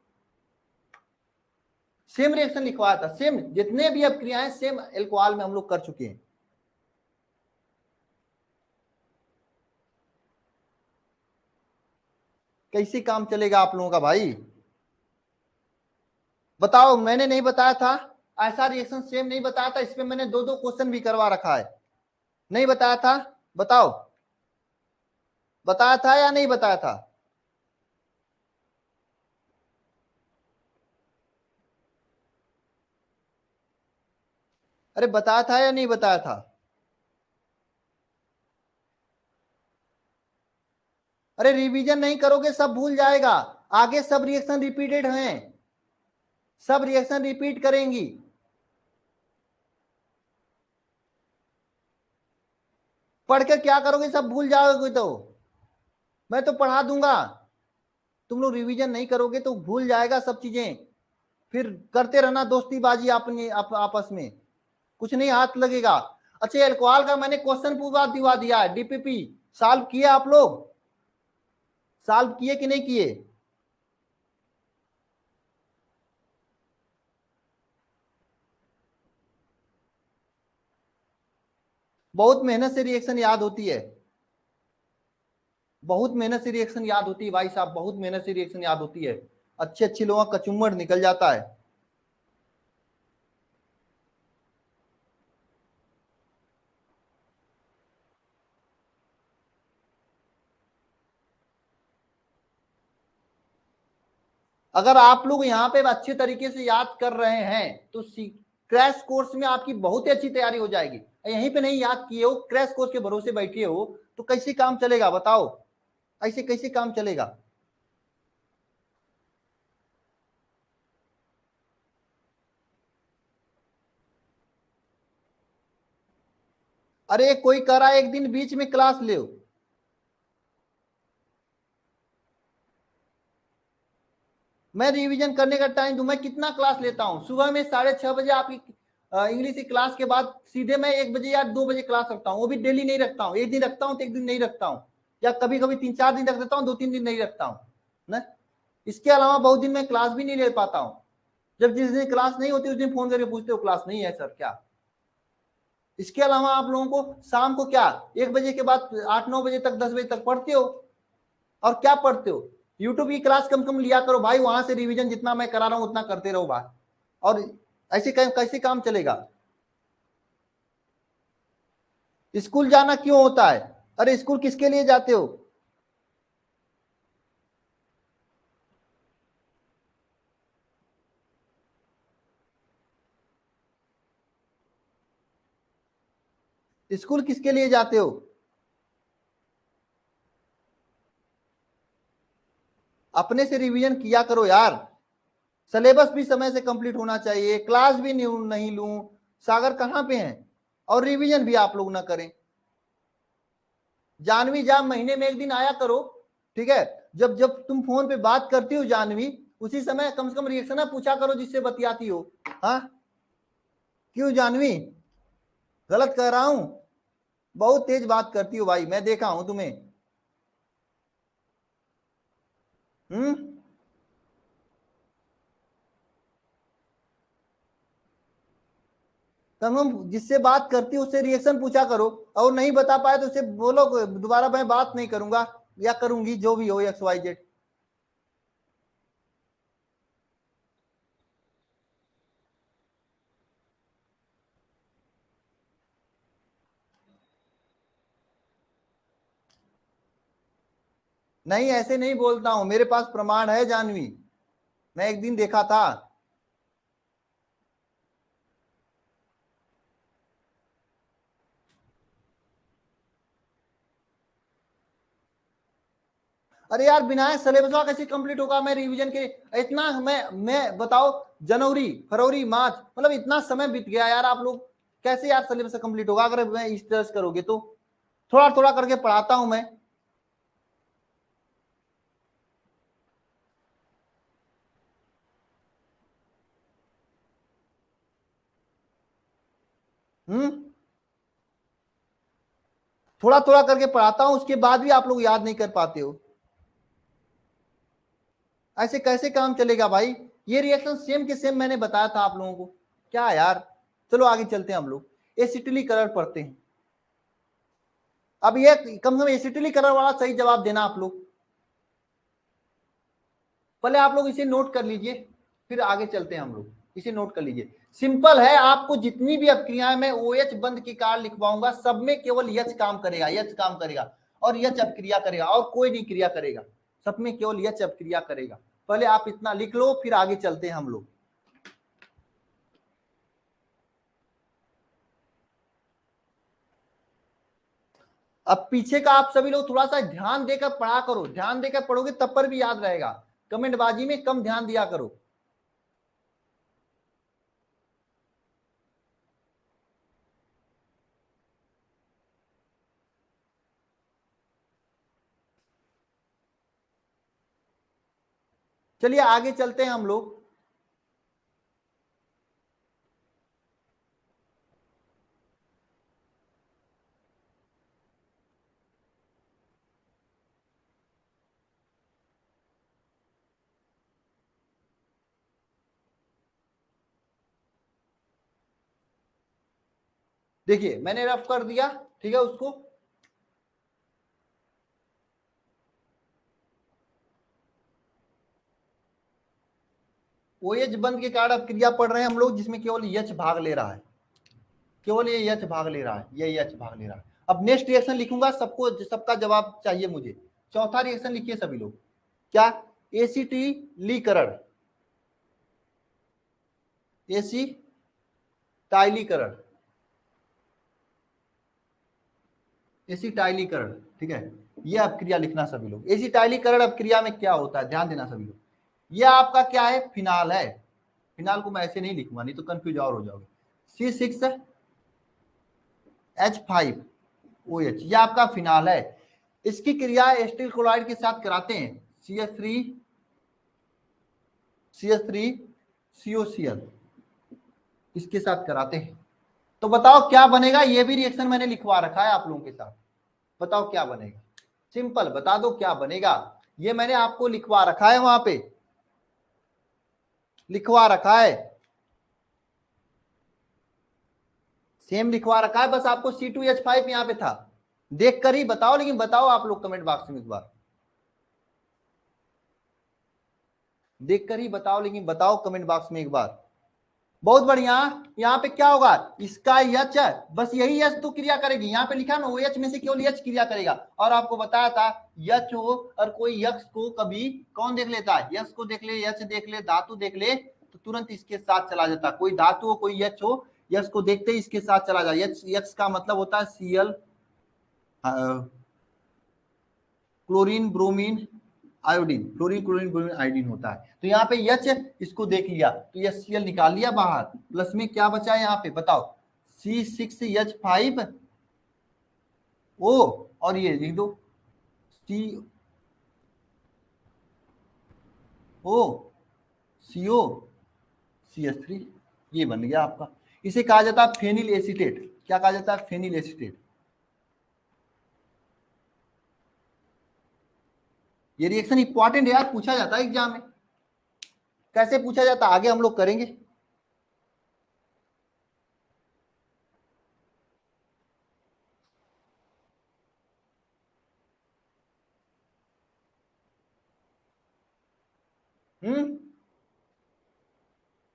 S1: सेम रिएक्शन लिखवाया था, सेम जितने भी अपक्रियाएं सेम एल्कोहल में हम लोग कर चुके हैं। कैसे काम चलेगा आप लोगों का भाई, बताओ। मैंने नहीं बताया था ऐसा रिएक्शन, सेम नहीं बताया था, इसमें मैंने 2-2 क्वेश्चन भी करवा रखा है। नहीं बताया था, बताओ, बताया था या नहीं बताया था? अरे बताया था या नहीं बताया था? अरे रिवीजन नहीं करोगे सब भूल जाएगा। आगे सब रिएक्शन रिपीटेड हैं, सब रिएक्शन रिपीट करेंगी। पढ़कर क्या करोगे, सब भूल जाओगे। तो मैं तो पढ़ा दूंगा, तुम लोग रिवीजन नहीं करोगे तो भूल जाएगा सब चीजें। फिर करते रहना दोस्तीबाजी अपने आपस में, कुछ नहीं हाथ लगेगा। अच्छा एल्कोहल का मैंने क्वेश्चन पूरा दिवा दिया है, DPP सॉल्व किए आप लोग, सॉल्व किए कि नहीं किए? बहुत मेहनत से रिएक्शन याद होती है, बहुत मेहनत से रिएक्शन याद होती है भाई साहब, बहुत मेहनत से रिएक्शन याद होती है। अच्छे अच्छे लोगों का कचुम्बर निकल जाता है। अगर आप लोग यहाँ पे अच्छे तरीके से याद कर रहे हैं तो क्रैश कोर्स में आपकी बहुत ही अच्छी तैयारी हो जाएगी। यहीं पे नहीं याद किए हो, क्रैश कोर्स के भरोसे बैठे हो, तो कैसे काम चलेगा बताओ, ऐसे कैसे काम चलेगा। अरे कोई कह रहा है एक दिन बीच में क्लास ले, मैं रिवीजन करने का टाइम दूं, मैं कितना क्लास लेता हूं, सुबह में 6:30 बजे आपकी इंग्लिश की क्लास के बाद सीधे मैं 1 बजे या 2 बजे क्लास रखता हूँ, वो भी डेली नहीं रखता हूँ, एक दिन रखता हूँ तो एक दिन नहीं रखता हूँ, या कभी कभी 3-4 दिन रख देता हूँ, 2-3 दिन नहीं रखता हूँ ना। इसके अलावा बहुत दिन मैं क्लास भी नहीं ले पाता हूँ, जब जिस दिन क्लास नहीं होती उस दिन फोन करके पूछते हो क्लास नहीं है सर क्या। इसके अलावा आप लोगों को शाम को क्या 1 बजे के बाद 8-9 बजे तक 10 बजे तक पढ़ते हो, और क्या पढ़ते हो, यूट्यूब की क्लास कम से कम लिया करो भाई, वहां से रिवीजन जितना मैं करा रहा हूं उतना करते रहो भाई। और ऐसे कैसे काम चलेगा। स्कूल जाना क्यों होता है, अरे स्कूल किसके लिए जाते हो। स्कूल किसके लिए जाते हो, अपने से रिवीजन किया करो यार, सिलेबस भी समय से कंप्लीट होना चाहिए, क्लास भी नहीं लूं, सागर कहाँ पे हैं, और रिवीजन भी आप लोग ना करें। जानवी जाम महीने में एक दिन आया करो, ठीक है, जब जब तुम फोन पे बात करती हो जानवी, उसी समय कम से कम रिएक्शन पूछा करो जिससे बतियाती हो। हाँ क्यों जानवी, गलत कह रहा हूं, बहुत तेज बात करती हो भाई, मैं देखा हूं तुम्हें। हम्म, कम हम जिससे बात करती हो उससे रिएक्शन पूछा करो, और नहीं बता पाए तो उसे बोलो दोबारा मैं बात नहीं करूंगा या करूंगी, जो भी हो XYZ। नहीं ऐसे नहीं बोलता हूं, मेरे पास प्रमाण है जानवी, मैं एक दिन देखा था। अरे यार बिना सिलेबस का कैसे कंप्लीट होगा, मैं रिवीजन के इतना मैं बताओ, जनवरी फरवरी मार्च मतलब इतना समय बीत गया यार, आप लोग कैसे यार सिलेबस कंप्लीट होगा अगर मैं इस तरह से करोगे तो। थोड़ा थोड़ा करके पढ़ाता हूं मैं। हम्म, थोड़ा थोड़ा करके पढ़ाता हूं, उसके बाद भी आप लोग याद नहीं कर पाते हो, ऐसे कैसे काम चलेगा भाई। ये रिएक्शन सेम के सेम मैंने बताया था आप लोगों को, क्या यार। चलो आगे चलते हैं हम लोग, एसिटिली कलर पढ़ते हैं। अब ये कम से कम एसिटिली कलर वाला सही जवाब देना आप लोग, पहले आप लोग इसे नोट कर लीजिए, फिर आगे चलते हैं हम लोग। इसे नोट कर लीजिए, सिंपल है, आपको जितनी भी अपक्रियाएं मैं OH बंद की कार लिखवाऊंगा सब में केवल यच काम करेगा, यच काम करेगा, और यच अपक्रिया करेगा, और कोई नहीं क्रिया करेगा, सब में केवल यच अपक्रिया करेगा। पहले आप इतना लिख लो फिर आगे चलते हैं हम लोग। अब पीछे का आप सभी लोग थोड़ा सा ध्यान देकर पढ़ा करो, ध्यान देकर पढ़ोगे तब पर भी याद रहेगा, कमेंटबाजी में कम ध्यान दिया करो। चलिए आगे चलते हैं हम लोग। देखिए मैंने रफ कर दिया, ठीक है उसको। OH बंद के कारण अब क्रिया पढ़ रहे हैं हम लोग जिसमें केवल H भाग ले रहा है, केवल ये H भाग ले रहा है, ये H भाग ले रहा है। अब नेक्स्ट रिएक्शन लिखूंगा, सबको सबका जवाब चाहिए मुझे। चौथा रिएक्शन लिखिए सभी लोग, क्या? एसिटिलीकरण, एसिटाइलीकरण, एसिटाइलीकरण, ठीक है। ये अब क्रिया लिखना सभी लोग। एसिटाइलीकरण अब क्रिया में क्या होता है, ध्यान देना सभी लोग। ये आपका क्या है, फिनाल है। फिनाल को मैं ऐसे नहीं लिखूंगा, नहीं तो कंफ्यूज और हो जाओगे। C6H5OH, ये आपका फिनाल है। इसकी क्रिया एस्टिल क्लोराइड के साथ कराते हैं, CH3COCl, इसके साथ कराते हैं। तो बताओ क्या बनेगा, ये भी रिएक्शन मैंने लिखवा रखा है आप लोगों के साथ। बताओ क्या बनेगा, सिंपल बता दो क्या बनेगा। ये मैंने आपको लिखवा रखा है, वहां पे लिखवा रखा है, सेम लिखवा रखा है, बस आपको C2H5 यहां पे था, देख कर ही बताओ। लेकिन बताओ आप लोग कमेंट बॉक्स में एक बार, देख कर ही बताओ, लेकिन बताओ कमेंट बॉक्स में एक बार। बहुत बढ़िया। यहाँ पे क्या होगा, इसका H है, बस यही H तो क्रिया करेगी। यहाँ पे लिखा ना OH में से केवल H क्रिया करेगा। और आपको बताया था H हो और कोई X को कभी कौन देख लेता है, X को देख ले, H देख ले, धातु देख ले तो तुरंत इसके साथ चला जाता। कोई धातु हो कोई H हो, X को देखते ही इसके साथ चला जाए। X का मतलब होता है Cl, chlorine bromine iodine, chlorine chlorine bromine iodine होता है। तो यहाँ पे H इसको देख लिया तो ये Cl निकाल लिया बाहर, प्लस में क्या बचा है यहाँ पे बताओ, C6H5O, और ये लिख दो COCH3, ये बन गया आपका। इसे कहा जाता है फेनिल एसीटेट। क्या कहा जाता है, फेनिल एसीटेट। ये रिएक्शन इंपॉर्टेंट है यार, पूछा जाता है एग्जाम में। कैसे पूछा जाता है आगे हम लोग करेंगे।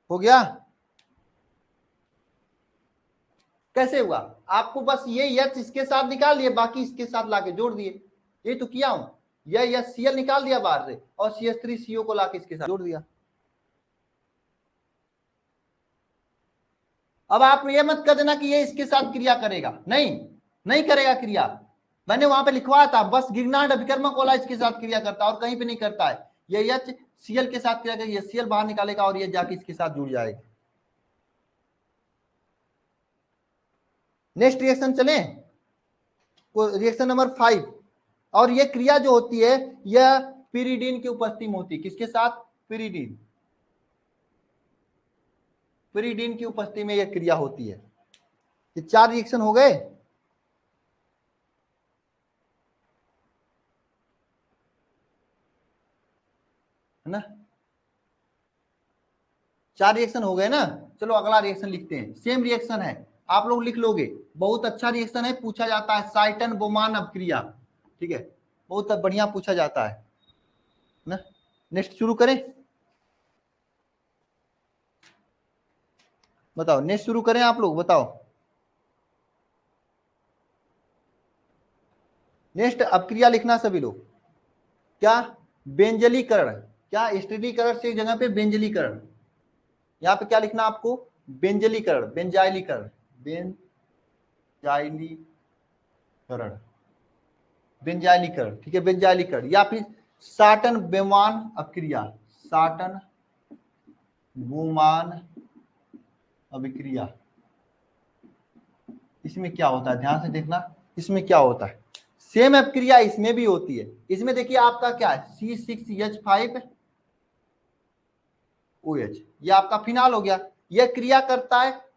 S1: हो गया, कैसे हुआ, आपको बस ये H इसके साथ निकाल दिए, बाकी इसके साथ लाके जोड़ दिए, ये तो किया हूं। यह Cl निकाल दिया बाहर से और CH3CO को लाके इसके साथ जोड़ दिया। अब आप ये मत कर देना कि ये इसके साथ क्रिया करेगा, नहीं, नहीं करेगा क्रिया। मैंने वहां पे लिखवाया था, बस गिरनार्ड अभिकर्मक वाला इसके साथ क्रिया करता है और कहीं पे नहीं करता है। ये H Cl के साथ क्रिया करेगा, ये Cl बाहर निकालेगा और ये जाके इसके साथ जुड़ जाएगा। नेक्स्ट रिएक्शन चले, रिएक्शन नंबर 5। और ये क्रिया जो होती है यह पिरिडीन की उपस्थिति में होती है। किसके साथ, पिरिडीन, पिरिडीन की उपस्थिति में यह क्रिया होती है। ये 4 रिएक्शन हो गए, है ना, 4 रिएक्शन हो गए ना। चलो अगला रिएक्शन लिखते हैं, सेम रिएक्शन है, आप लोग लिख लोगे। बहुत अच्छा रिएक्शन है, पूछा जाता है, साइटन बोमान अपक्रिया, ठीक है, बहुत बढ़िया पूछा जाता है ना। नेक्स्ट शुरू करें, बताओ नेक्स्ट शुरू करें, आप लोग बताओ। नेक्स्ट अपक्रिया लिखना सभी लोग, क्या, बेंजलीकरण। क्या, स्टेरीकरण से एक जगह पे बेंजलीकरण, यहाँ पे क्या लिखना आपको, बेंजलीकरण, बेंजाइलीकरण, बेंजाइलीकरण, बेंजाइलीकरण, ठीक है, बेंजाइलीकरण, या फिर साटन बोमान अभिक्रिया, साटन बोमान अभिक्रिया। इसमें क्या होता है, ध्यान से देखना, इसमें क्या होता है, सेम अभिक्रिया इसमें भी होती है। इसमें देखिए आपका क्या है, C6H5OH, ये आपका फिनाल हो गया। यह क्रिया करता है,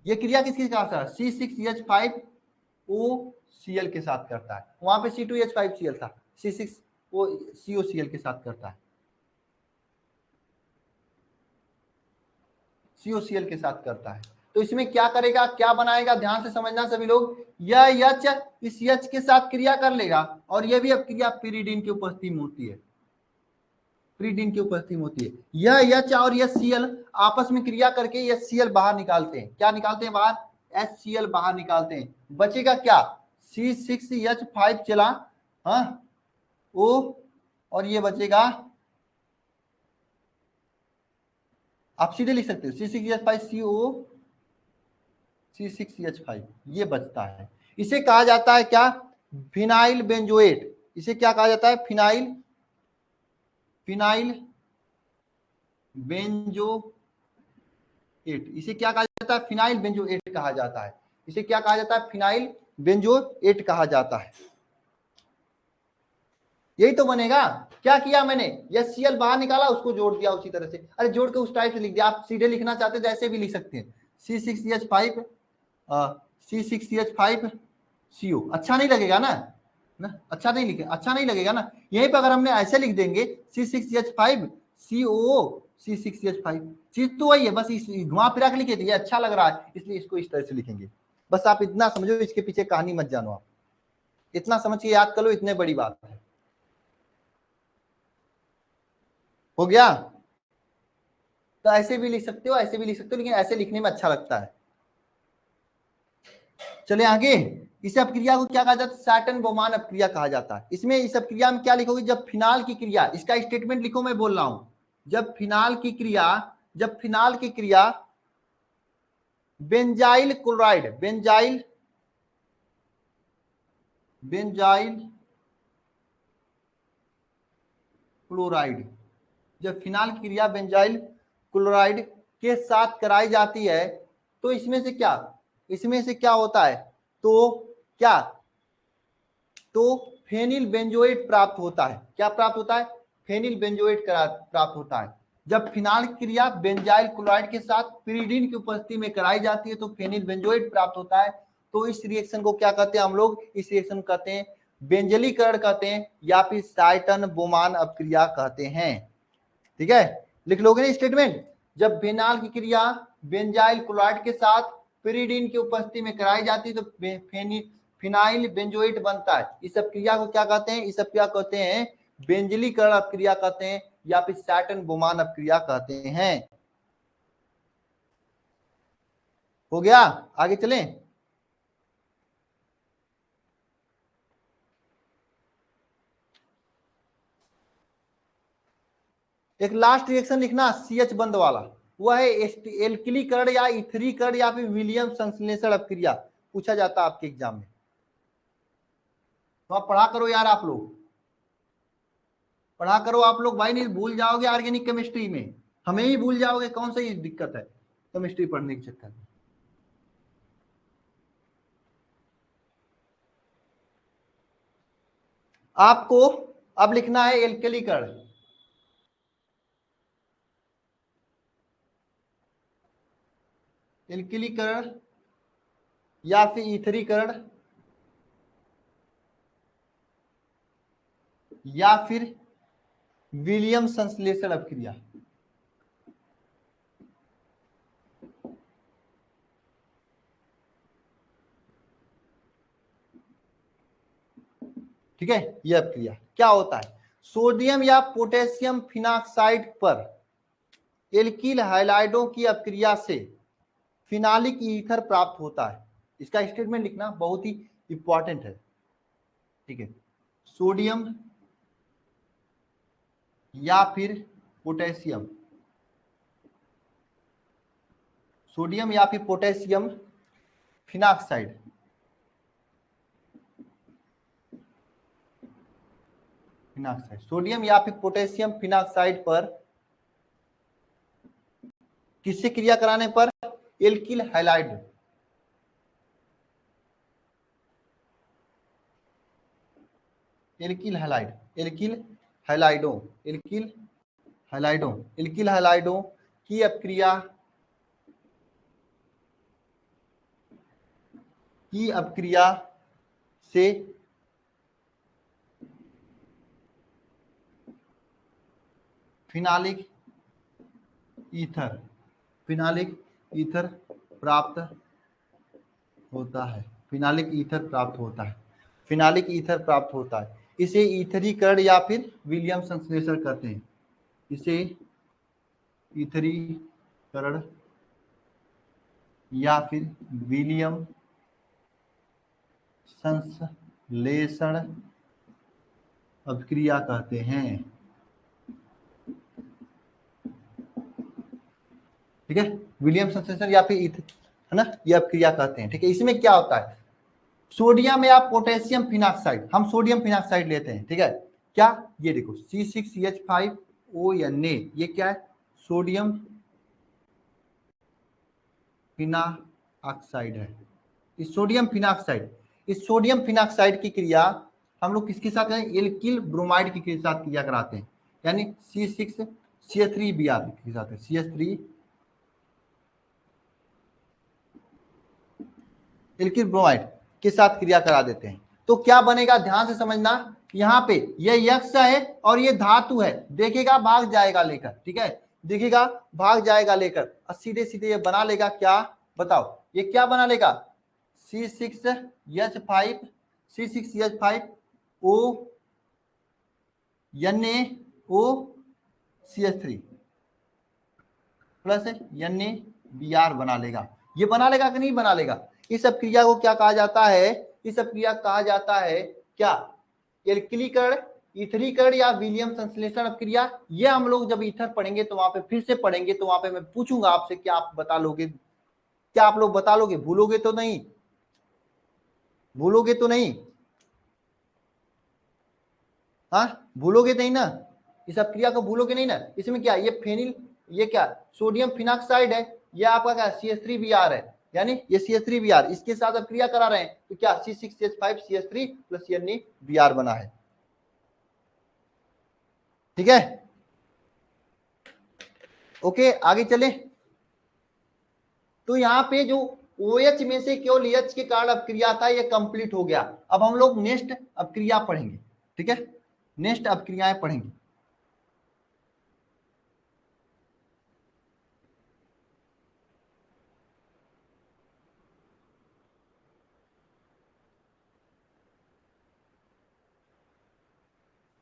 S1: ये क्रिया किसके साथ है, C6H5OCl के साथ करता है। वहां पे C2H5Cl था, C6COCl के साथ करता है, COCl के साथ करता है। तो इसमें क्या करेगा, क्या बनाएगा, ध्यान से समझना सभी लोग। यह H इस H के साथ क्रिया कर लेगा और यह भी अब क्रिया पिरिडीन की उपस्थिति में होती है। पिरिडीन की उपस्थिति में होती है। यह एच और यह Cl आपस में क्रिया करके यह Cl बाहर निकालते हैं। क्या निकालते हैं बाहर? HCl बाहर निकालते हैं। बचेगा क्या? C6H5 चला, हाँ, O, और ये बचेगा, आप सीधे लिख सकते हो C6H5CO C6H5, ये बचता है। इसे कहा जाता है क्या? Phenyl benzoate. इसे क्या कहा जाता है? Phenyl benzoate. इसे क्या कहा जाता है? फिनाइल बेंजोएट कहा जाता है। इसे क्या कहा जाता है? फिनाइल बेंजोएट कहा जाता है। यही तो बनेगा। क्या किया मैंने? यह Cl बाहर निकाला, उसको जोड़ दिया उसी तरह से। अरे जोड़ के उस टाइप से लिख दिया। आप सीधे लिखना चाहते तो ऐसे भी लिख सकते हैं, C6H5 C6H5CO। अच्छा नहीं लगेगा ना? अच्छा नहीं लगेगा ना? यहीं पर अगर हमने ऐसे लिख देंगे C6H5COO C6H5, चीज तो वही है, बस इस घुमा फिरा के लिखे थे, ये अच्छा लग रहा है इसलिए इसको इस तरह से लिखेंगे। बस आप इतना समझो, इसके पीछे कहानी मत जानो, आप इतना समझ के याद कर लो, इतने बड़ी बात है। हो गया? तो ऐसे भी लिख सकते हो, ऐसे भी लिख सकते हो, लेकिन ऐसे लिखने में अच्छा लगता है। चले आगे। इस अपक्रिया को क्या कहा जाता है? सैटन बोमान अपक्रिया कहा जाता है। इसमें इस अपक्रिया में क्या लिखोगे? जब फिनाल की क्रिया, इसका स्टेटमेंट लिखो, मैं बोल रहा हूं, जब फिनाल की क्रिया बेंजाइल क्लोराइड, जब फिनाल की क्रिया बेंजाइल क्लोराइड के साथ कराई जाती है, तो इसमें से क्या होता है? तो क्या? तो फेनिल बेंजोएट प्राप्त होता है। क्या प्राप्त होता है? फेनिल बेंजोएट प्राप्त होता है। जब फिनाल की क्रिया बेंजाइल क्लोराइड के साथ पिरिडीन की उपस्थिति में कराई जाती है तो फेनिल बेंजोएट प्राप्त होता है। तो इस रिएक्शन को क्या कहते हैं हम लोग? इस रिएक्शन को कहते हैं बेंजलीकरण कहते हैं, या फिर साइटन बोमान अपक्रिया कहते हैं। ठीक है, लिख लोगे ना स्टेटमेंट? जब फिनाल की क्रिया बेंजाइल क्लोराइड के साथ पिरिडीन की उपस्थिति में कराई जाती है तो फिनाइल बेंजोएट बनता है। इस अपक्रिया को क्या कहते हैं? इस अपक्रिया कहते हैं बेंजलीकरण अपक्रिया कहते हैं, या फिर सैटन बोमान अपक्रिया कहते हैं। हो गया? आगे चलें। एक लास्ट रिएक्शन लिखना CH बंद वाला, वह है एल्किलीकरण या इथरीकरण या फिर विलियम संश्लेषण अपक्रिया। पूछा जाता है आपके एग्जाम में, तो आप पढ़ा करो यार, आप लोग पढ़ा करो, आप लोग भाई, नहीं भूल जाओगे ऑर्गेनिक केमिस्ट्री में, हमें ही भूल जाओगे। कौन सा ये दिक्कत है केमिस्ट्री पढ़ने के चक्कर में? आपको अब लिखना है एल्किलीकरण, एल्किलीकरण या फिर ईथरीकरण या फिर विलियम संश्लेषण अपक्रिया। ठीक है, यह अपक्रिया क्या होता है? सोडियम या पोटेशियम फिनाक्साइड पर एल्किल हाइलाइडों की अपक्रिया से फिनालिक ईथर प्राप्त होता है। इसका स्टेटमेंट लिखना बहुत ही इंपॉर्टेंट है। ठीक है, सोडियम या फिर पोटेशियम, सोडियम या फिर पोटेशियम फिनाक्साइड सोडियम या फिर पोटेशियम फिनाक्साइड पर किससे क्रिया कराने पर? Alkyl halide, alkyl halide, alkyl हाइलाइडों, एल्किल हाइलाइडों की अपक्रिया से फिनालिक ईथर प्राप्त होता है। फिनालिक ईथर प्राप्त होता है। इसे ईथरीकरण या फिर विलियम संश्लेषण कहते हैं। इसे ईथरीकरण या फिर विलियम संश्लेषण अभिक्रिया कहते हैं। ठीक है, विलियम संश्लेषण या फिर है ना, यह अभिक्रिया कहते हैं। ठीक है, इसमें क्या होता है, सोडियम या पोटेशियम फिनॉक्साइड, हम सोडियम फिनॉक्साइड लेते हैं। ठीक है, क्या, ये देखो C6H5O Na, ये क्या है, सोडियम फिनॉक्साइड है। इस सोडियम फिनॉक्साइड की क्रिया हम लोग किसके साथ करें, एल्किल ब्रोमाइड के साथ क्रिया कराते हैं, यानी C6CH3Br के साथ है, CH3 एल्किल ब्रोमाइड के साथ क्रिया करा देते हैं। तो क्या बनेगा, ध्यान से समझना, यहाँ पे ये यक्ष है और ये धातु है, देखेगा भाग जाएगा लेकर। ठीक है, देखेगा भाग जाएगा लेकर और सीधे सीधे ये बना लेगा क्या, बताओ ये क्या बना लेगा, C6H5O NaOCH3 प्लस NaBr बना लेगा। ये बना लेगा कि नहीं बना लेगा। इस अभिक्रिया को क्या कहा जाता है, इस अभिक्रिया कहा जाता है क्या, एल्किलीकरण, ईथरीकरण या विलियम संश्लेषण अभिक्रिया। ये हम लोग जब ईथर पढ़ेंगे तो वहां पे फिर से पढ़ेंगे, तो वहां पे मैं पूछूंगा आपसे, क्या आप बता लोगे, क्या आप लोग बता लोगे, भूलोगे तो नहीं, भूलोगे तो नहीं, हाँ भूलोगे नहीं ना, इस अभिक्रिया को भूलोगे नहीं ना। इसमें क्या, ये फेनिल, ये क्या सोडियम फिनॉक्साइड है, ये आपका क्या CH3Br है, यानी ये CH3Br, इसके साथ अब क्रिया करा रहे हैं तो क्या C6H5CH3 प्लस NaBr बना है। ठीक है, ओके आगे चले। तो यहाँ पे जो OH में से केवल H के कारण अपक्रिया था, ये कंप्लीट हो गया। अब हम लोग नेक्स्ट अपक्रिया पढ़ेंगे। ठीक है, नेक्स्ट अपक्रियाएं पढ़ेंगे।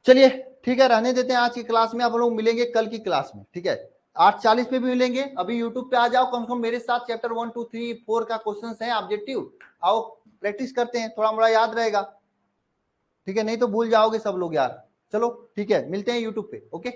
S1: चलिए ठीक है, रहने देते हैं आज की क्लास में, आप लोग मिलेंगे कल की क्लास में। ठीक है, 8:40 पे भी मिलेंगे। अभी यूट्यूब पे आ जाओ, कम से कम मेरे साथ चैप्टर 1 2 3 4 का क्वेश्चन है ऑब्जेक्टिव, आओ प्रैक्टिस करते हैं, थोड़ा मोड़ा याद रहेगा। ठीक है, नहीं तो भूल जाओगे सब लोग यार। चलो ठीक है, मिलते हैं यूट्यूब पे। ओके।